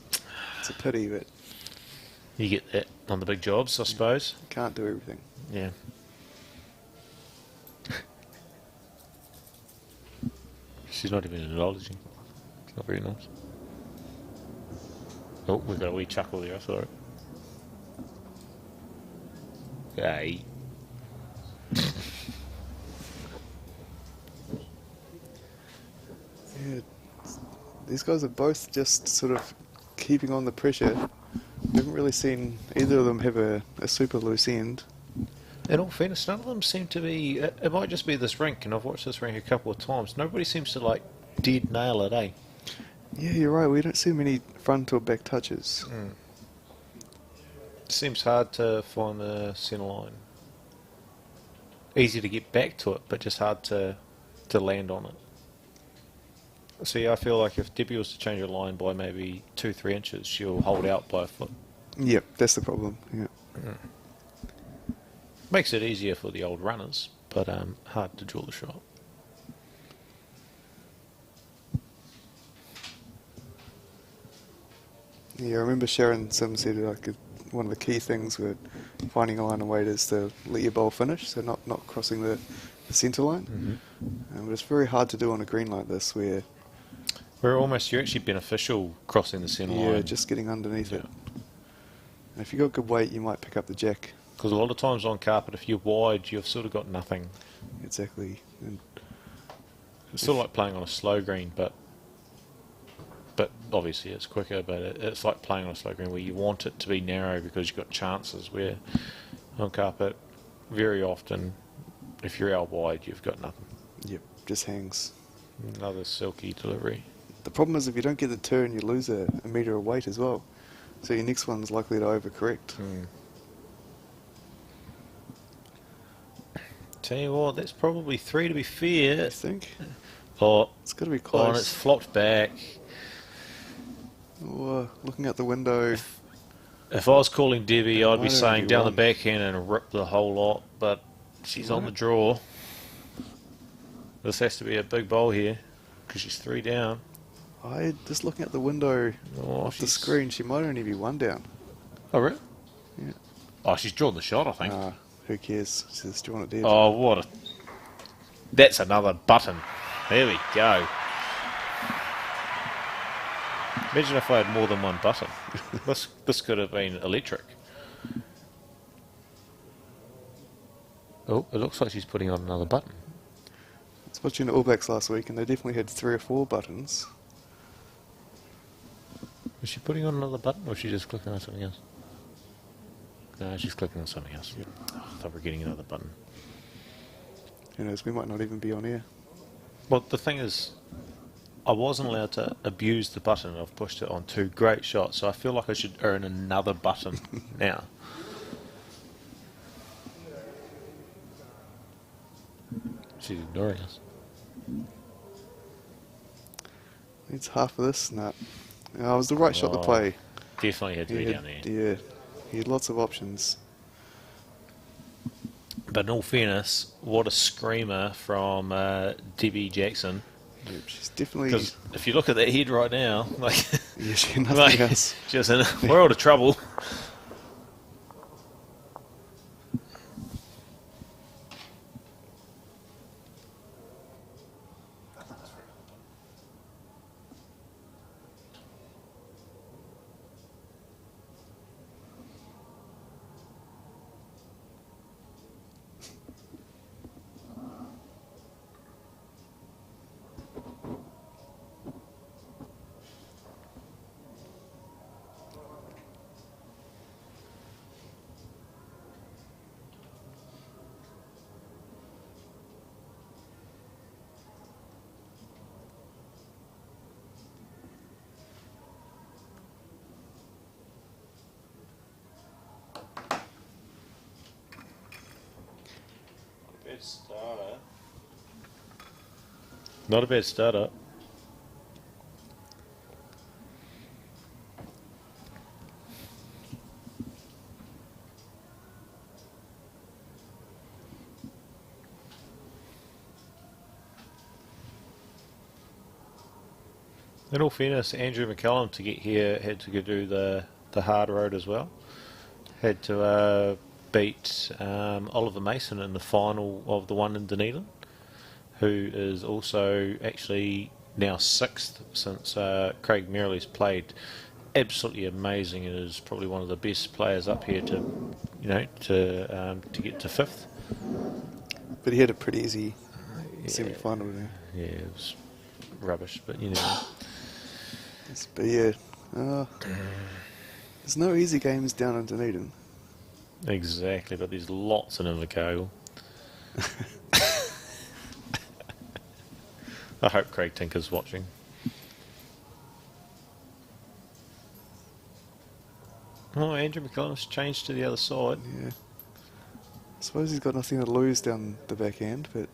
It's a pity, but you get that on the big jobs, I suppose. you can't do everything. Yeah. She's not even acknowledging. It's not very nice. Oh, we've got a wee chuckle there, I saw it. Hey. Yeah, these guys are both just sort of keeping on the pressure. We haven't really seen either of them have a super loose end. In all fairness, none of them seem to be. It might just be this rink, and I've watched this rink a couple of times. Nobody seems to like dead nail it, eh? Yeah, you're right. We don't see many front or back touches. Seems hard to find the centre line. Easy to get back to it, but just hard to land on it. See, I feel like if Debbie was to change her line by maybe 2-3 inches, she'll hold out by a foot. Yep, that's the problem. Yeah. Makes it easier for the old runners, but hard to draw the shot. Yeah, I remember Sharon Sim said like one of the key things with finding a line and weight is to let your bowl finish, so not crossing the centre line. But it's very hard to do on a green like this where You're actually beneficial crossing the centre yeah, line. just getting underneath Yeah. it. And if you've got good weight, you might pick up the jack. Because a lot of times on carpet, if you're wide, you've sort of got nothing. Exactly. And It's sort of like playing on a slow green, but obviously it's quicker. But it's like playing on a slow green where you want it to be narrow because you've got chances. Where on carpet, very often, if you're out wide, you've got nothing. yep, just hangs. Another silky delivery. The problem is if you don't get the turn, you lose a metre of weight as well. So your next one's likely to overcorrect. Tell you what, that's probably 3 to be fair. I think. Oh, It's got to be oh, and it's close. flopped back. Oh, looking out the window. If I was calling Debbie, I'd Why be don't saying you down the run? backhand and rip the whole lot, but she's on the draw. This has to be a big bowl here, because she's 3 down. Just looking at the window Oh, off the she's- screen, she might only be 1 down. Oh, really? Yeah. Oh, she's drawn the shot, I think. Who cares? She says, do you want it dead? Oh, what a... That's another button. There we go. Imagine if I had more than one button. This could have been electric. Oh, it looks like she's putting on another button. I was watching the All Blacks last week and they definitely had 3 or 4 buttons. Is she putting on another button, or is she just clicking on something else? No, she's clicking on something else. Oh, I thought we were getting another button. Who knows, we might not even be on air. Well, the thing is, I wasn't allowed to abuse the button. I've pushed it on 2 great shots, so I feel like I should earn another button now. She's ignoring us. It's half of this. Nah. It was the right shot to Oh, play. Definitely had to be down there. Yeah, he had lots of options. But in all fairness, what a screamer from Debbie Jackson. Yep, she's definitely. Because if you look at that head right now, like, Yeah, she had nothing like else. just in a world of trouble. bad starter. Not a bad starter. In all fairness, Andrew McCallum to get here had to go do the hard road as well. Had to beat Oliver Mason in the final of the one in Dunedin, who is also actually now sixth since Craig Merrill's played. Absolutely amazing, and is probably one of the best players up here to get to fifth. But he had a pretty easy semi-final there. Yeah, it was rubbish, but you know. But yeah, there's no easy games down in Dunedin. Exactly, but there's lots in Invercargill. I hope Craig Tinker's watching. Oh, Andrew McCallum's changed to the other side. Yeah. I suppose he's got nothing to lose down the backhand, but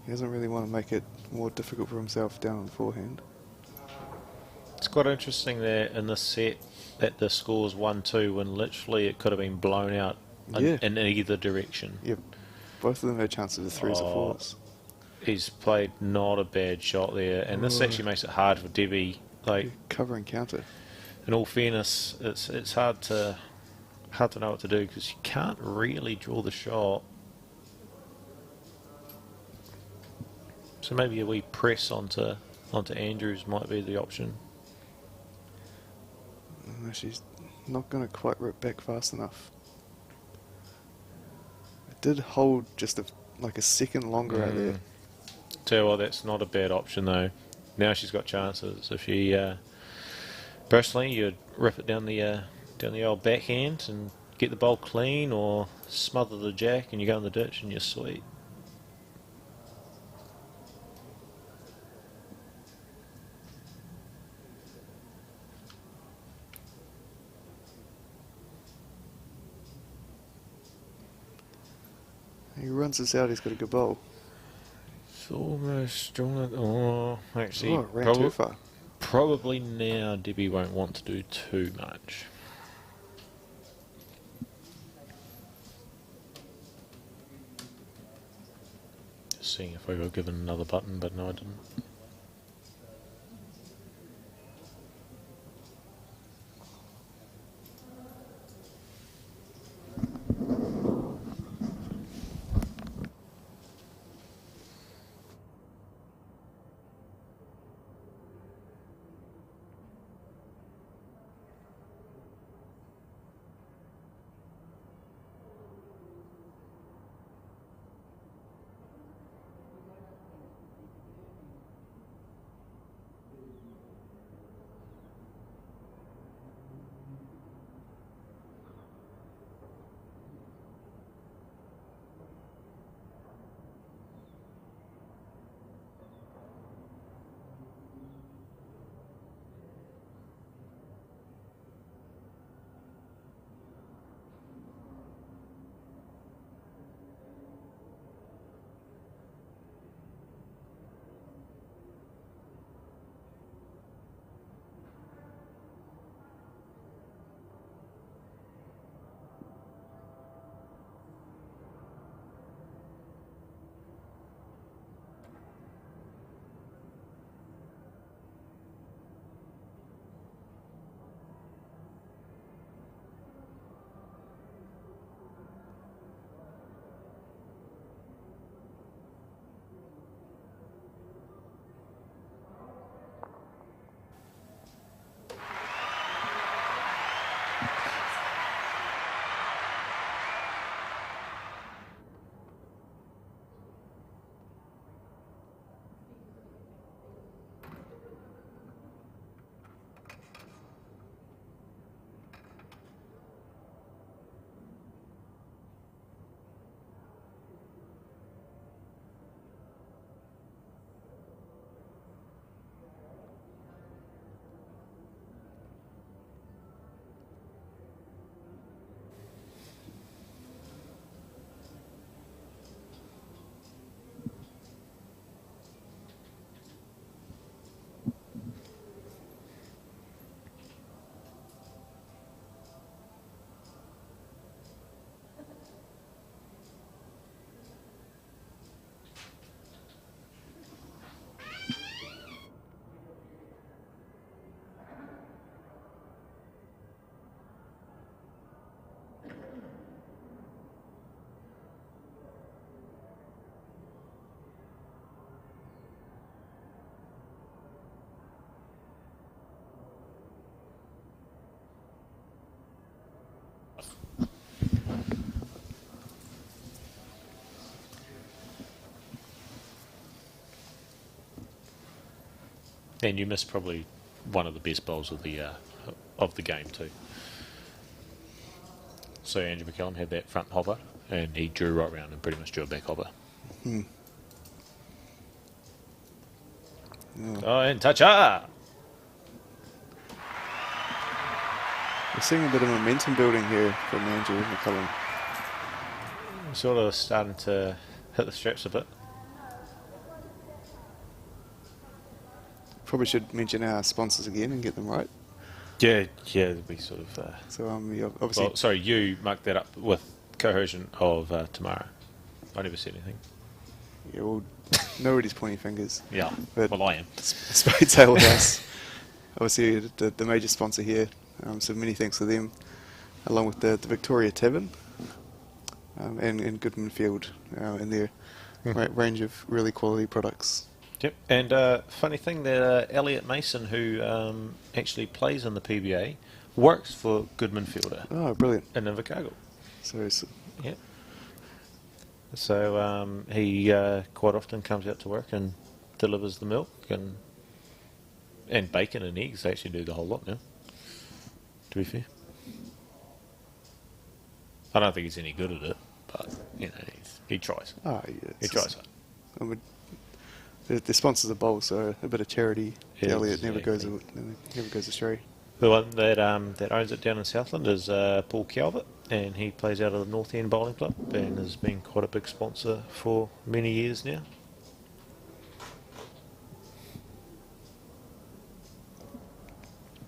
he doesn't really want to make it more difficult for himself down on the forehand. It's quite interesting there in this set that the score's 1-2 when literally it could have been blown out in either direction. Yep. Both of them had chances of threes or fours. He's played not a bad shot there, and this actually makes it hard for Debbie. Like cover and counter. In all fairness, it's hard to know what to do because you can't really draw the shot. So maybe a wee press onto Andrews might be the option. She's not going to quite rip back fast enough. It did hold just like a second longer out there. Tell you what, that's not a bad option though. Now she's got chances. If she, personally, you'd rip it down the old backhand and get the bowl clean, or smother the jack and you go in the ditch and you're sweet. He runs this out, he's got a good bowl. It's almost drawn. Oh, actually, it ran too far. Probably now Debbie won't want to do too much. Just seeing if I got given another button, but no, I didn't. And you missed probably one of the best bowls of the game too. So Andrew McCallum had that front hopper, and he drew right round and pretty much drew a back hopper. Hmm. Oh, and toucher! We're seeing a bit of momentum building here from Andrew McCallum. Sort of starting to hit the straps a bit. Probably should mention our sponsors again and get them right. Yeah, we sort of. So yeah, obviously, Well, sorry, you mucked that up with coercion of Tamara. I never said anything. yeah, well, nobody's pointing fingers. Yeah, But well, I am. Spade Tail House, obviously the major sponsor here. So many thanks to them, along with the Victoria Tavern and Goodman Field and their range of really quality products. Yep, and funny thing that Elliot Mason, who actually plays in the PBA, works for Goodman Fielder Oh, brilliant! in Invercargill. So Yep. So he quite often comes out to work and delivers the milk and bacon and eggs. They actually do the whole lot now, to be fair. I don't think he's any good at it, but you know he tries. yeah, He tries hard. I mean, the sponsors a bowl, so a bit of charity. Elliot never goes astray. The one that owns it down in Southland is Paul Calvert, and he plays out of the North End Bowling Club and has been quite a big sponsor for many years now.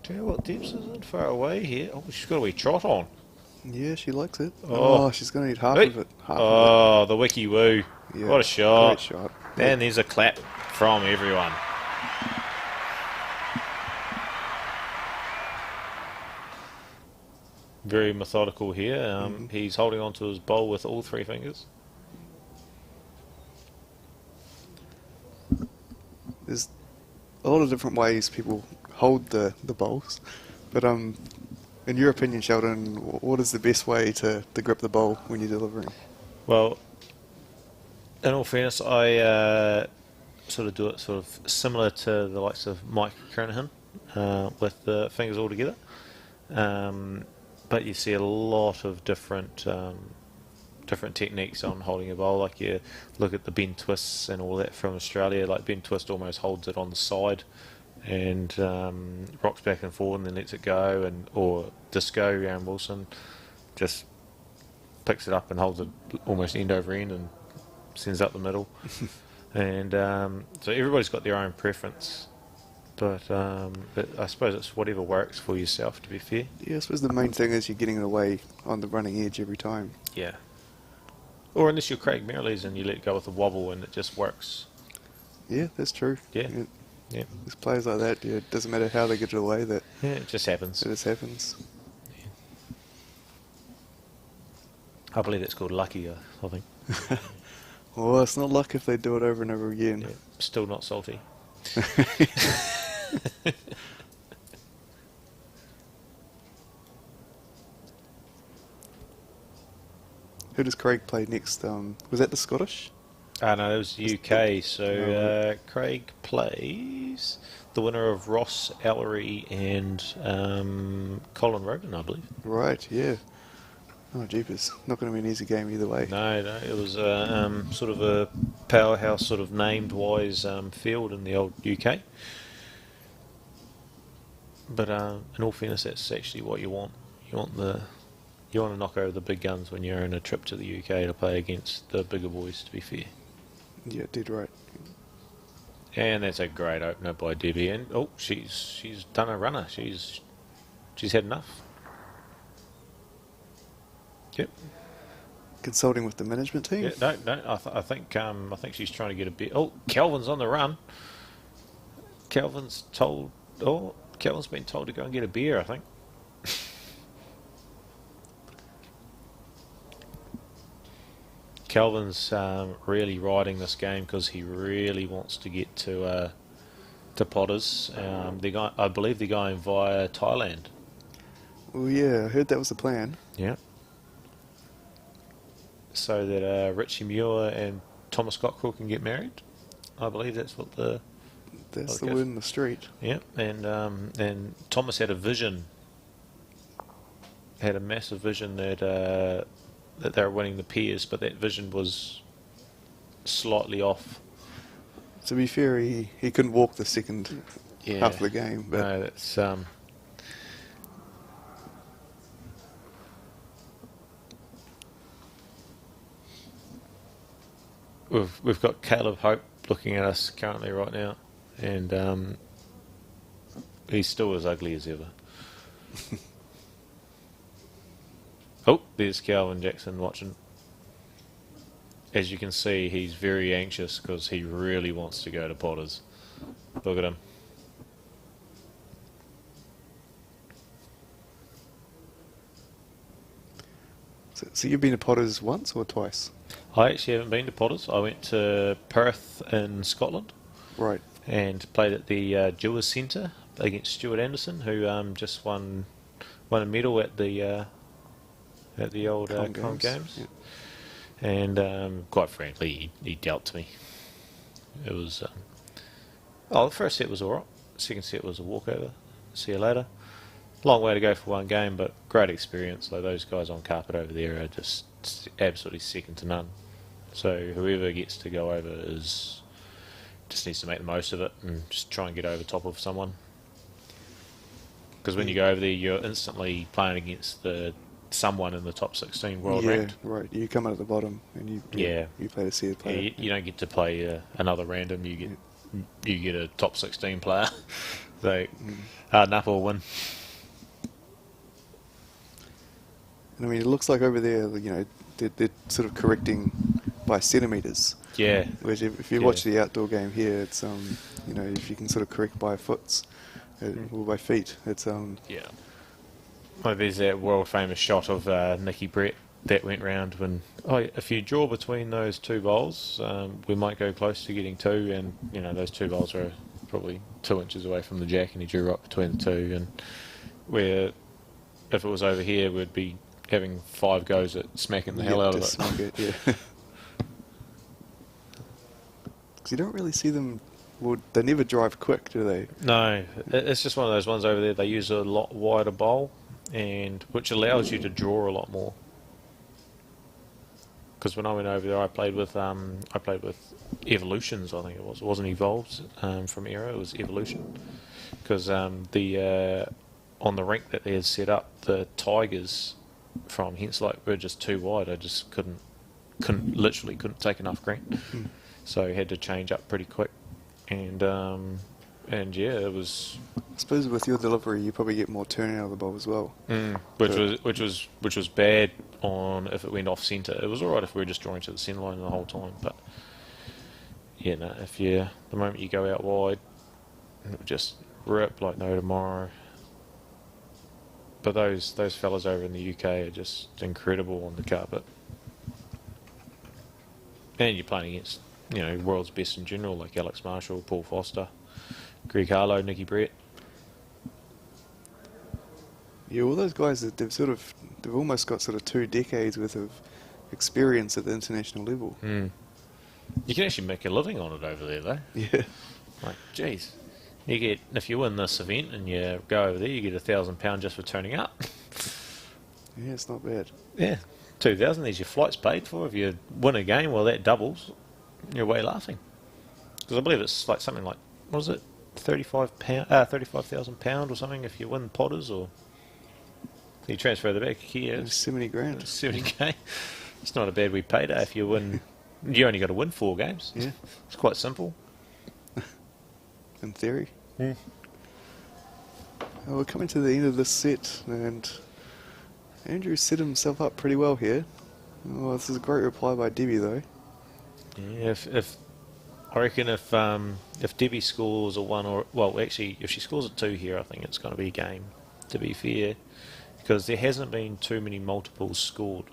Tell you what, Debs isn't far away here. Oh, she's got a wee trot on. Yeah, she likes it. Oh. Oh, she's going to eat half Hey. of it. Oh, the wiki woo. Yeah, What a shot. Great shot. And there's a clap from everyone. Very methodical here. He's holding on to his bowl with all three fingers. There's a lot of different ways people hold the bowls, but in your opinion, Sheldon, what is the best way to grip the bowl when you're delivering? Well, in all fairness, I sort of do it sort of similar to the likes of Mike Kernahan with the fingers all together. But you see a lot of different techniques on holding a bowl. Like you look at the bend twists and all that from Australia. Like bend twist almost holds it on the side and rocks back and forward and then lets it go. Or disco, Aaron Wilson just picks it up and holds it almost end over end and sends up the middle. And so everybody's got their own preference. But I suppose it's whatever works for yourself, to be fair. Yeah, I suppose the main thing is you're getting it away on the running edge every time. Yeah. Or unless you're Craig Merrilees and you let go with a wobble and it just works. Yeah, that's true. Yeah. Yeah. There's players like that. Yeah, it doesn't matter how they get it away. That It just happens. it just happens. I believe it's called lucky, I think. Well, it's not luck if they do it over and over again. Yeah. Still not salty. Who does Craig play next? Was that the Scottish? No, it was the UK. So Craig plays the winner of Ross Ellery and Colin Rogan, I believe. Right, yeah. Oh, jeepers. Not going to be an easy game either way. No, it was sort of a powerhouse, sort of named-wise field in the old UK. But in all fairness, that's actually what you want. You want to knock over the big guns when you're on a trip to the UK to play against the bigger boys, to be fair. Yeah, dead right. And that's a great opener by Debbie. And she's done a runner. She's had enough. Yep. Consulting with the management team? Yeah, no. I think she's trying to get a bit. Oh, Calvin's on the run. Calvin's been told to go and get a beer, I think. Calvin's really riding this game because he really wants to get to Potters. I believe they're going via Thailand. Well, yeah, I heard that was the plan. Yeah. So that Richie Muir and Thomas Cockrell can get married. I believe that's what the That's the word in the street. Yeah, and Thomas had a vision, had a massive vision that they were winning the pairs, but that vision was slightly off. To be fair, he couldn't walk the second half of the game. But no, that's we've got Caleb Hope looking at us currently right now, and he's still as ugly as ever. Oh, there's Calvin Jackson watching. As you can see, he's very anxious because he really wants to go to Potters. Look at him. So you've been to Potters once or twice? I actually haven't been to Potters. I went to Perth in Scotland. Right. And played at the Jewers Centre against Stuart Anderson, who just won a medal at the old Com Games. Yeah. And quite frankly, he dealt to me. It was the first set was alright. Second set was a walkover. See you later. Long way to go for one game, but great experience. Like, those guys on carpet over there are just absolutely second to none. So whoever gets to go over just needs to make the most of it and just try and get over top of someone. Because when you go over there, you're instantly playing against someone in the top 16 world ranked. Right. You come out at the bottom and you play the seed player. Yeah, you don't get to play another random. You get a top 16 player. So hard enough or win. And I mean, it looks like over there, they're sort of correcting by centimetres. Yeah. Which if you watch the outdoor game here, it's if you can sort of correct by foots or by feet, it's Yeah. Well, there's that world famous shot of Nicky Brett that went round when if you draw between those two bowls, we might go close to getting two, and those two bowls are probably 2 inches away from the jack, and he drew right between the two, and where if it was over here, we'd be having 5 goes at smacking the hell out of it. Smack it, yeah. Because you don't really see them. Well, they never drive quick, do they? No, it's just one of those ones over there. They use a lot wider bowl, and which allows you to draw a lot more. Because when I went over there, I played with Evolutions. I think it was. It wasn't Evolves from Aero. It was Evolution. Because on the rink that they had set up, the Tigers from Henslake were just too wide. I just couldn't take enough green. So had to change up pretty quick, and yeah, it was. I suppose with your delivery, you probably get more turn out of the bowl as well. Which was bad on if it went off centre. It was alright if we were just drawing to the centre line the whole time, but yeah, no. The moment you go out wide, it would just rip like no tomorrow. But those fellas over in the UK are just incredible on the carpet, and you're playing against world's best in general, like Alex Marshall, Paul Foster, Greg Harlow, Nicky Brett. Yeah, all those guys, they've almost got sort of 2 decades worth of experience at the international level. You can actually make a living on it over there, though. Yeah. Like, geez, if you win this event and you go over there, you get £1,000 just for turning up. Yeah, it's not bad. Yeah, 2,000. There's your flights paid for. If you win a game, well, that doubles. You're way laughing. Because I believe it's like something like, what is it, £35,000 or something if you win Potters, or you transfer the back here. It's 70 grand. 70k. It's not a bad wee payday if you win. You only got to win 4 games. Yeah. It's quite simple. In theory. Mm. Oh, we're coming to the end of this set, and Andrew set himself up pretty well here. Oh, this is a great reply by Debbie, though. Yeah, if I reckon if Debbie scores a 1 or actually if she scores a 2 here, I think it's going to be a game. To be fair, because there hasn't been too many multiples scored.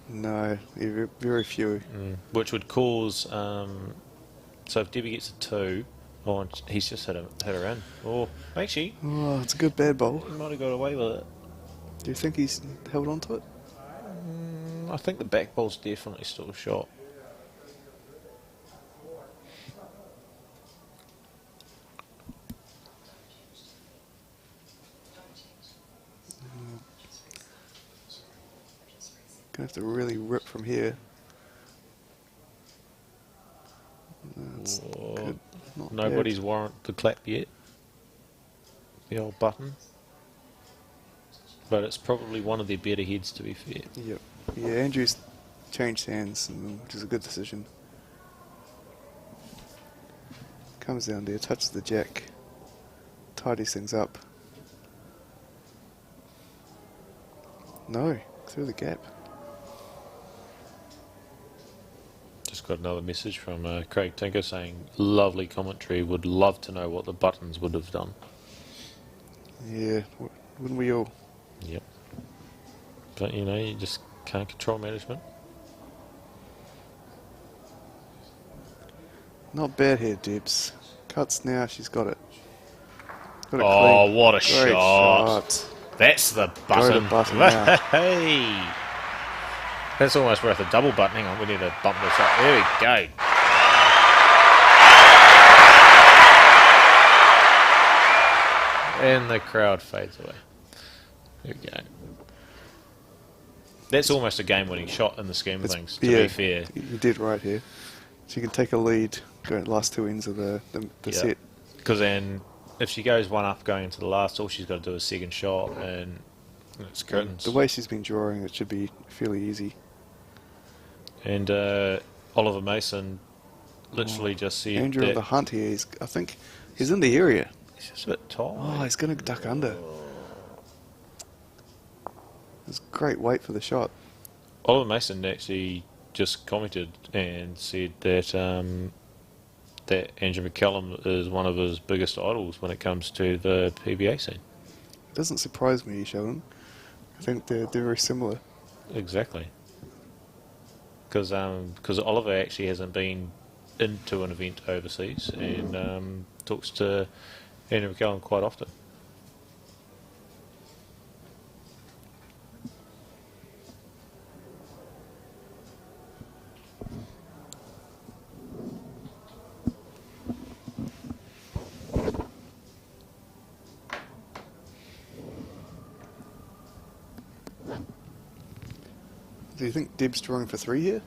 No, very few. Which would cause so if Debbie gets a 2, he's just hit her in. Or actually, it's a good bad bowl. He might have got away with it. Do you think he's held on to it? I think the back ball's definitely still shot. to really rip from here. That's good. Not Nobody's bad. warrant the clap yet. The old button. But it's probably one of their better heads, to be fair. Yep. Yeah, Andrew's changed hands, which is a good decision. Comes down there, touches the jack, tidies things up. No, through the gap. Just got another message from Craig Tinker saying, lovely commentary, would love to know what the buttons would have done. Yeah, wouldn't we all? Yep. But, you know, you just can't control management. Not bad here, Debs. Cuts now, she's got it. Got it Oh, clean. what a Great shot. That's the button. Go to button now. Hey! That's almost worth a double button. Hang on, we need to bump this up. There we go. And the crowd fades away. There we go. That's almost a game-winning shot in the scheme of things, to be fair. You did right here. So you can take a lead, go at the last two ends of the set. Because then, if she goes one up going into the last, all she's got to do is second shot, and it's curtains. The way she's been drawing, it should be fairly easy. And Oliver Mason literally just said Andrew that of the hunt here, I think he's in the area. he's just a bit tight. Oh, he's going to duck under. It's great weight for the shot. Oliver Mason actually just commented and said that that Andrew McCallum is one of his biggest idols when it comes to the PBA scene. It doesn't surprise me, Sheldon. I think they're very similar. Exactly. Because Oliver actually hasn't been into an event overseas and talks to Andrew McCallum quite often. Do you think Deb's drawing for three here?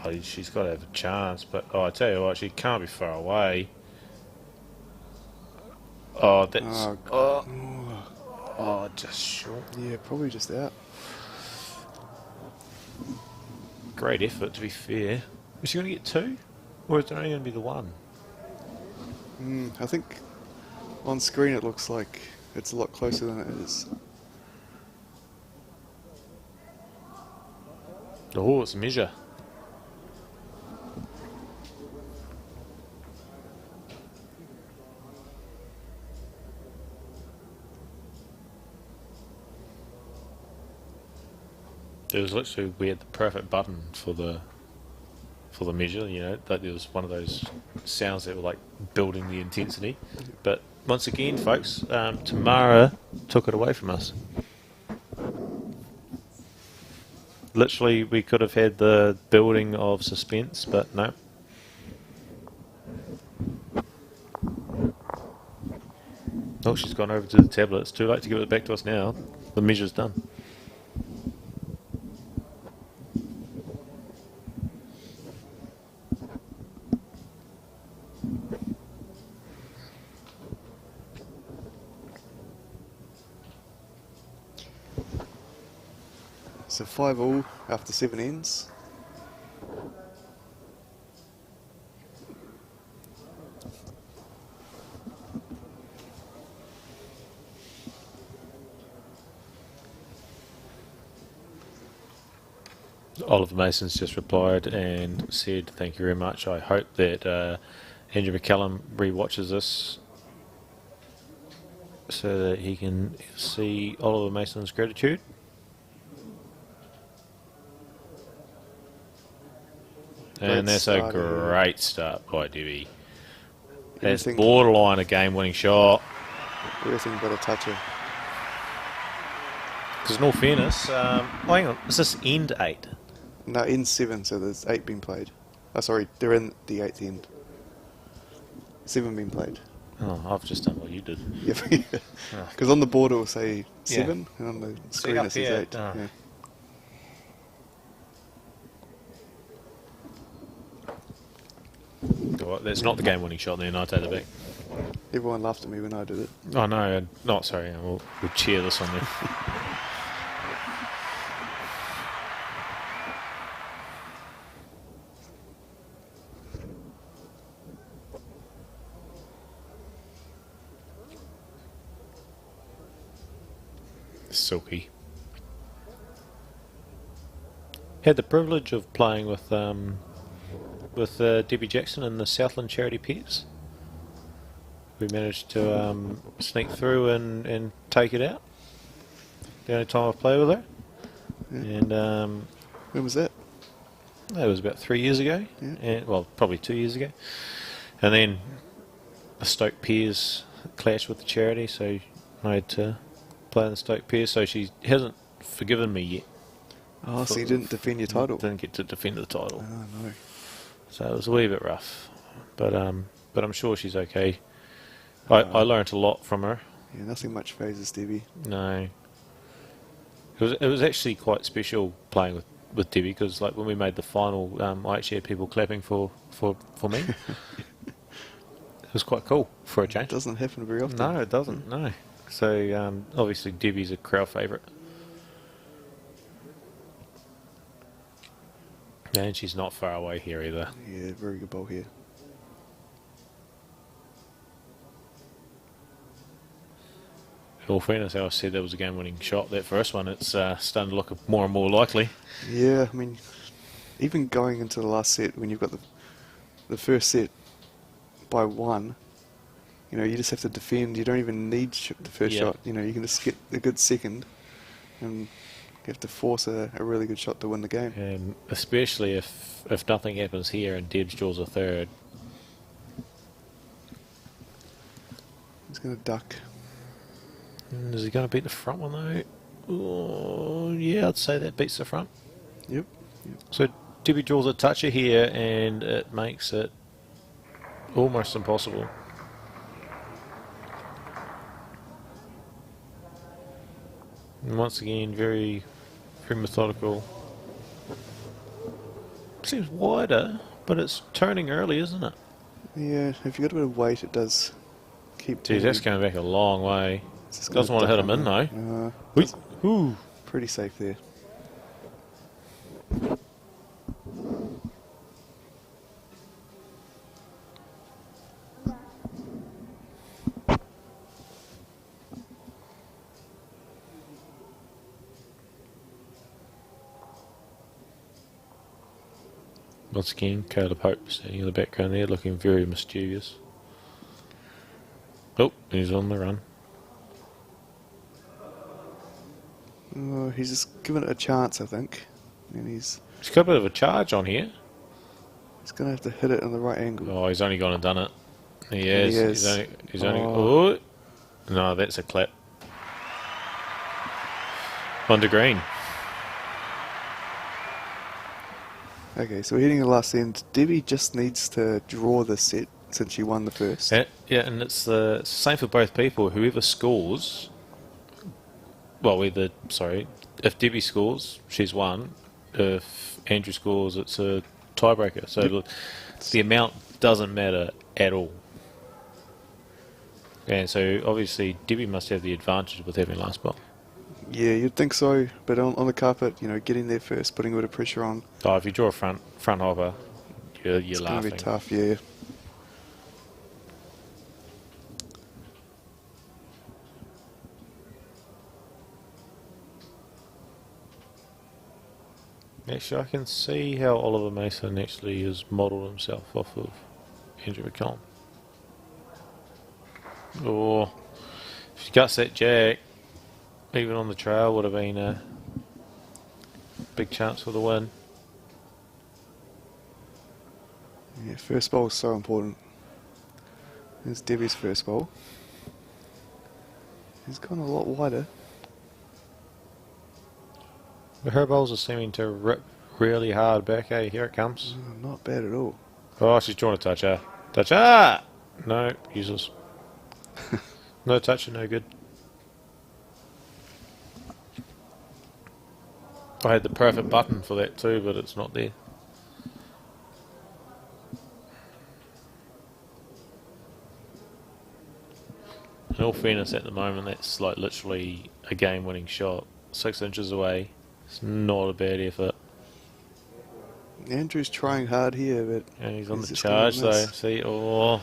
Oh, she's got to have a chance, but I tell you what, she can't be far away. Oh, that's just short. Yeah, probably just out. Great effort, to be fair. Is she going to get two, or is it only going to be the one? I think on screen it looks like it's a lot closer than it is. Oh, it's a measure. It was literally we had the perfect button for the measure, you know, that there was one of those sounds that were like building the intensity. But once again, folks, Tamara took it away from us. Literally, we could have had the building of suspense, but no. Oh, she's gone over to the tablet. It's too late to give it back to us now. The measure's done. So 5-all after 7 ends. Oliver Mason's just replied and said, thank you very much. I hope that Andrew McCallum re-watches this so that he can see Oliver Mason's gratitude. And that's a great start by Debbie. That's borderline a game-winning shot. Everything but a toucher. Because in all fairness, hang on, is this end 8? No, end 7, so there's 8 being played. Oh, sorry, they're in the 8th end. 7 being played. Oh, I've just done what you did. Because on the board it will say 7, and on the screen it says 8. Oh. Yeah. what, that's not the game-winning shot then, I take it back. Everyone laughed at me when I did it. Oh no, not sorry, we'll cheer this on there. Silky. Had the privilege of playing with Debbie Jackson in the Southland Charity Pairs. We managed to sneak through and take it out. The only time I've played with her. Yeah. And When was that? that was about 3 years ago. Yeah. And, well, probably 2 years ago. And then the Stoke Pairs clashed with the charity, so I had to play in the Stoke Pairs. So she hasn't forgiven me yet. Oh, so you didn't defend your title? Didn't get to defend the title. Oh, no. So it was a wee bit rough. But I'm sure she's okay. I learnt a lot from her. Yeah, nothing much phases Debbie. No. It was actually quite special playing with Debbie, because like when we made the final, I actually had people clapping for me. It was quite cool for a change. It doesn't happen very often. No, it doesn't. No. So obviously Debbie's a crowd favourite. And she's not far away here either. Yeah, very good ball here. In all fairness, how I said that was a game-winning shot. That first one, it's starting to look more and more likely. Yeah, I mean, even going into the last set, when you've got the first set by one, you know, you just have to defend. You don't even need the first shot. You know, you can just get a good second, and you have to force a really good shot to win the game. And especially if nothing happens here and Debs draws a third. He's going to duck. Is he going to beat the front one though? Oh, yeah, I'd say that beats the front. Yep. So Debbie draws a toucher here and it makes it almost impossible. And once again, very, very methodical. Seems wider, but it's turning early, isn't it? Yeah, if you've got a bit of weight, it does keep... Geez, that's going back a long way. It's Doesn't want to hit him in though. Ooh. Pretty safe there. Once again, Caleb Hope standing in the background there, looking very mischievous. Oh, he's on the run. Oh, he's just given it a chance, I think. And he's He's got a bit of a charge on here. going to have to hit it in the right angle. Oh, he's only gone and done it. He Yeah, has. he He's has. only. Oh. No, that's a clap. Onto green. Okay, so we're hitting the last end. Debbie just needs to draw this set since she won the first. Yeah, and it's the same for both people. Whoever scores, well, if Debbie scores, she's won. If Andrew scores, it's a tiebreaker. So the amount doesn't matter at all. And so obviously Debbie must have the advantage with having last ball. Yeah, you'd think so, but on the carpet, you know, getting there first, putting a bit of pressure on. Oh, if you draw a front hopper, you're It's going laughing. to be tough, yeah. Actually, I can see how Oliver Mason actually has modelled himself off of Andrew McCallum. Oh, if he guts that jack, even on the trail, would have been a big chance for the win. Yeah, first ball is so important. There's Debbie's first ball. He's gone a lot wider. Her balls are seeming to rip really hard back, eh? Here it comes. Oh, not bad at all. Oh, she's drawn a toucher. Toucher! No, useless. No toucher, no good. I had the perfect button for that too, but it's not there. all fairness, at the moment, that's like literally a game-winning shot. 6 inches away. It's not a bad effort. Andrew's trying hard here, but And he's on the just charge, gonna though. miss. See, oh.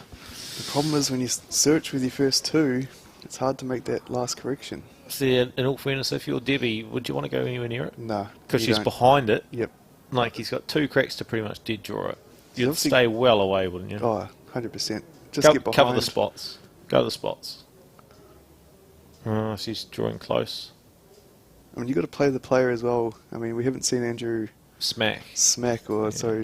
The problem is when you search with your first two, it's hard to make that last correction. See, in all fairness, if you're Debbie, would you want to go anywhere near it? Nah, Because you she's don't. behind it. Yep. Like, he's got 2 cracks to pretty much dead draw it. You'd obviously- stay well away, wouldn't you? Oh, 100%. Just get behind. Cover the spots. Go to the spots. Oh, she's drawing close. I mean, you've got to play the player as well. I mean, we haven't seen Andrew Smack. smack, or so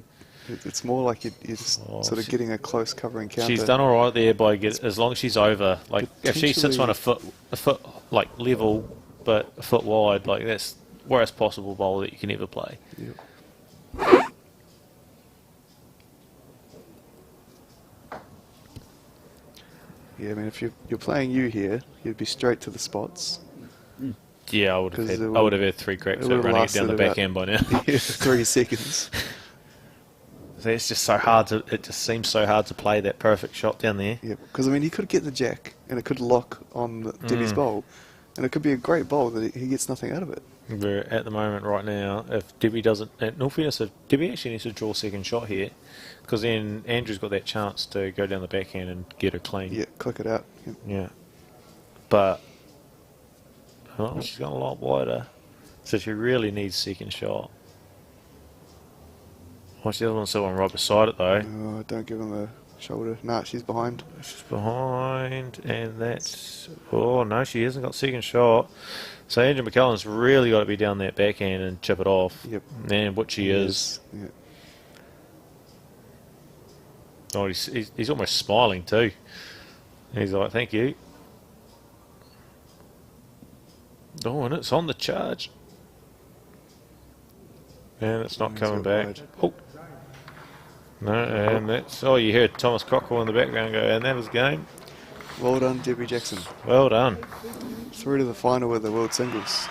it's more like you're just sort of getting a close covering counter. She's done all right there by as long as she's over. Like, if she sits on a foot like level, but a foot wide, like that's worst possible bowl that you can ever play. Yep. Yeah, I mean, if you're playing you here, you'd be straight to the spots. Yeah, I would 'Cause have had 3 cracks it at would've running it down the lasted about- backhand by now. 3 seconds. So it's just so hard to. It just seems so hard to play that perfect shot down there. Yeah, because I mean, he could get the jack, and it could lock on Debbie's bowl, and it could be a great bowl that he gets nothing out of it. Where at the moment, right now, if Debbie doesn't, in all fairness, if Debbie actually needs to draw a second shot here, because then Andrew's got that chance to go down the backhand and get her clean. Yeah, click it out. Yep. Yeah. But she's gone a lot wider, so she really needs second shot. Well, she doesn't want someone right beside it though. Oh, don't give him a shoulder. Nah, she's behind. She's behind, and that's... Oh, no, she hasn't got second shot. So Andrew McCallum's really got to be down that backhand and chip it off. Yep. And what she is. Yeah. Oh, he's almost smiling too. He's like, thank you. Oh, and it's on the charge. And it's not coming back. Wide. Oh. No, and that's... Oh, you heard Thomas Cockrell in the background go, and that was game. Well done, Debbie Jackson. Well done. Through to the final with the World Singles.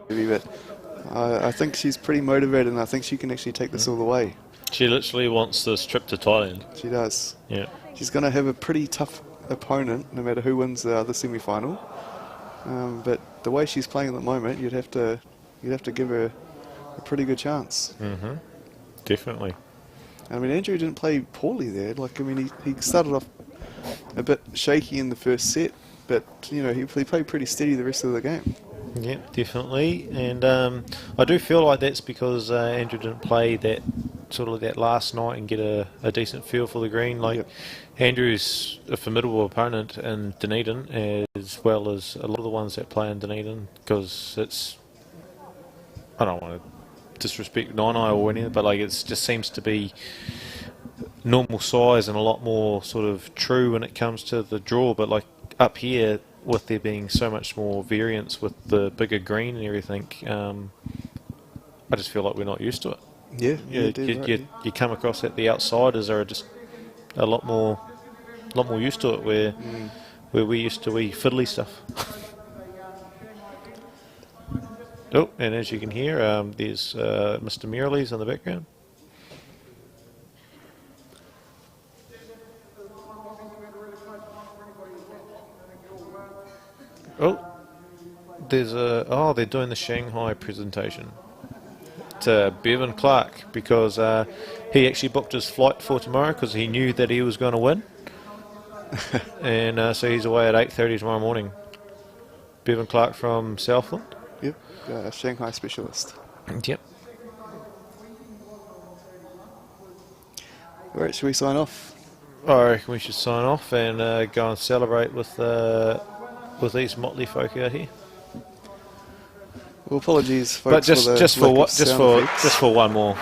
But I think she's pretty motivated, and I think she can actually take this all the way. She literally wants this trip to Thailand. She does. Yeah. She's going to have a pretty tough opponent, no matter who wins the other semi-final. But the way she's playing at the moment, you'd have to give her a pretty good chance. Mm-hmm. Definitely. I mean, Andrew didn't play poorly there. Like, I mean, he started off a bit shaky in the first set, but you know, he played pretty steady the rest of the game. Yeah, definitely. And I do feel like that's because Andrew didn't play that sort of that last night and get a decent feel for the green. Like, Yep. Andrew's a formidable opponent in Dunedin, as well as a lot of the ones that play in Dunedin, because it's, I don't want to disrespect Nine Eye or anything, but like it just seems to be normal size and a lot more sort of true when it comes to the draw. But like up here, with there being so much more variance with the bigger green and everything, I just feel like we're not used to it. Yeah, You come across that the outsiders are just a lot more used to it, where we used to fiddly stuff. Oh, and as you can hear, there's Mr. Murley's in the background. Oh, they're doing the Shanghai presentation to Bevan Clark, because he actually booked his flight for tomorrow because he knew that he was going to win. And so he's away at 8:30 tomorrow morning. Bevan Clark from Southland. Yep, Shanghai specialist. Yep. All right, shall we sign off? I reckon we should sign off and go and celebrate with these motley folk out here. Well, apologies, folks. But just for the just for lack what of sound effects. just for one more.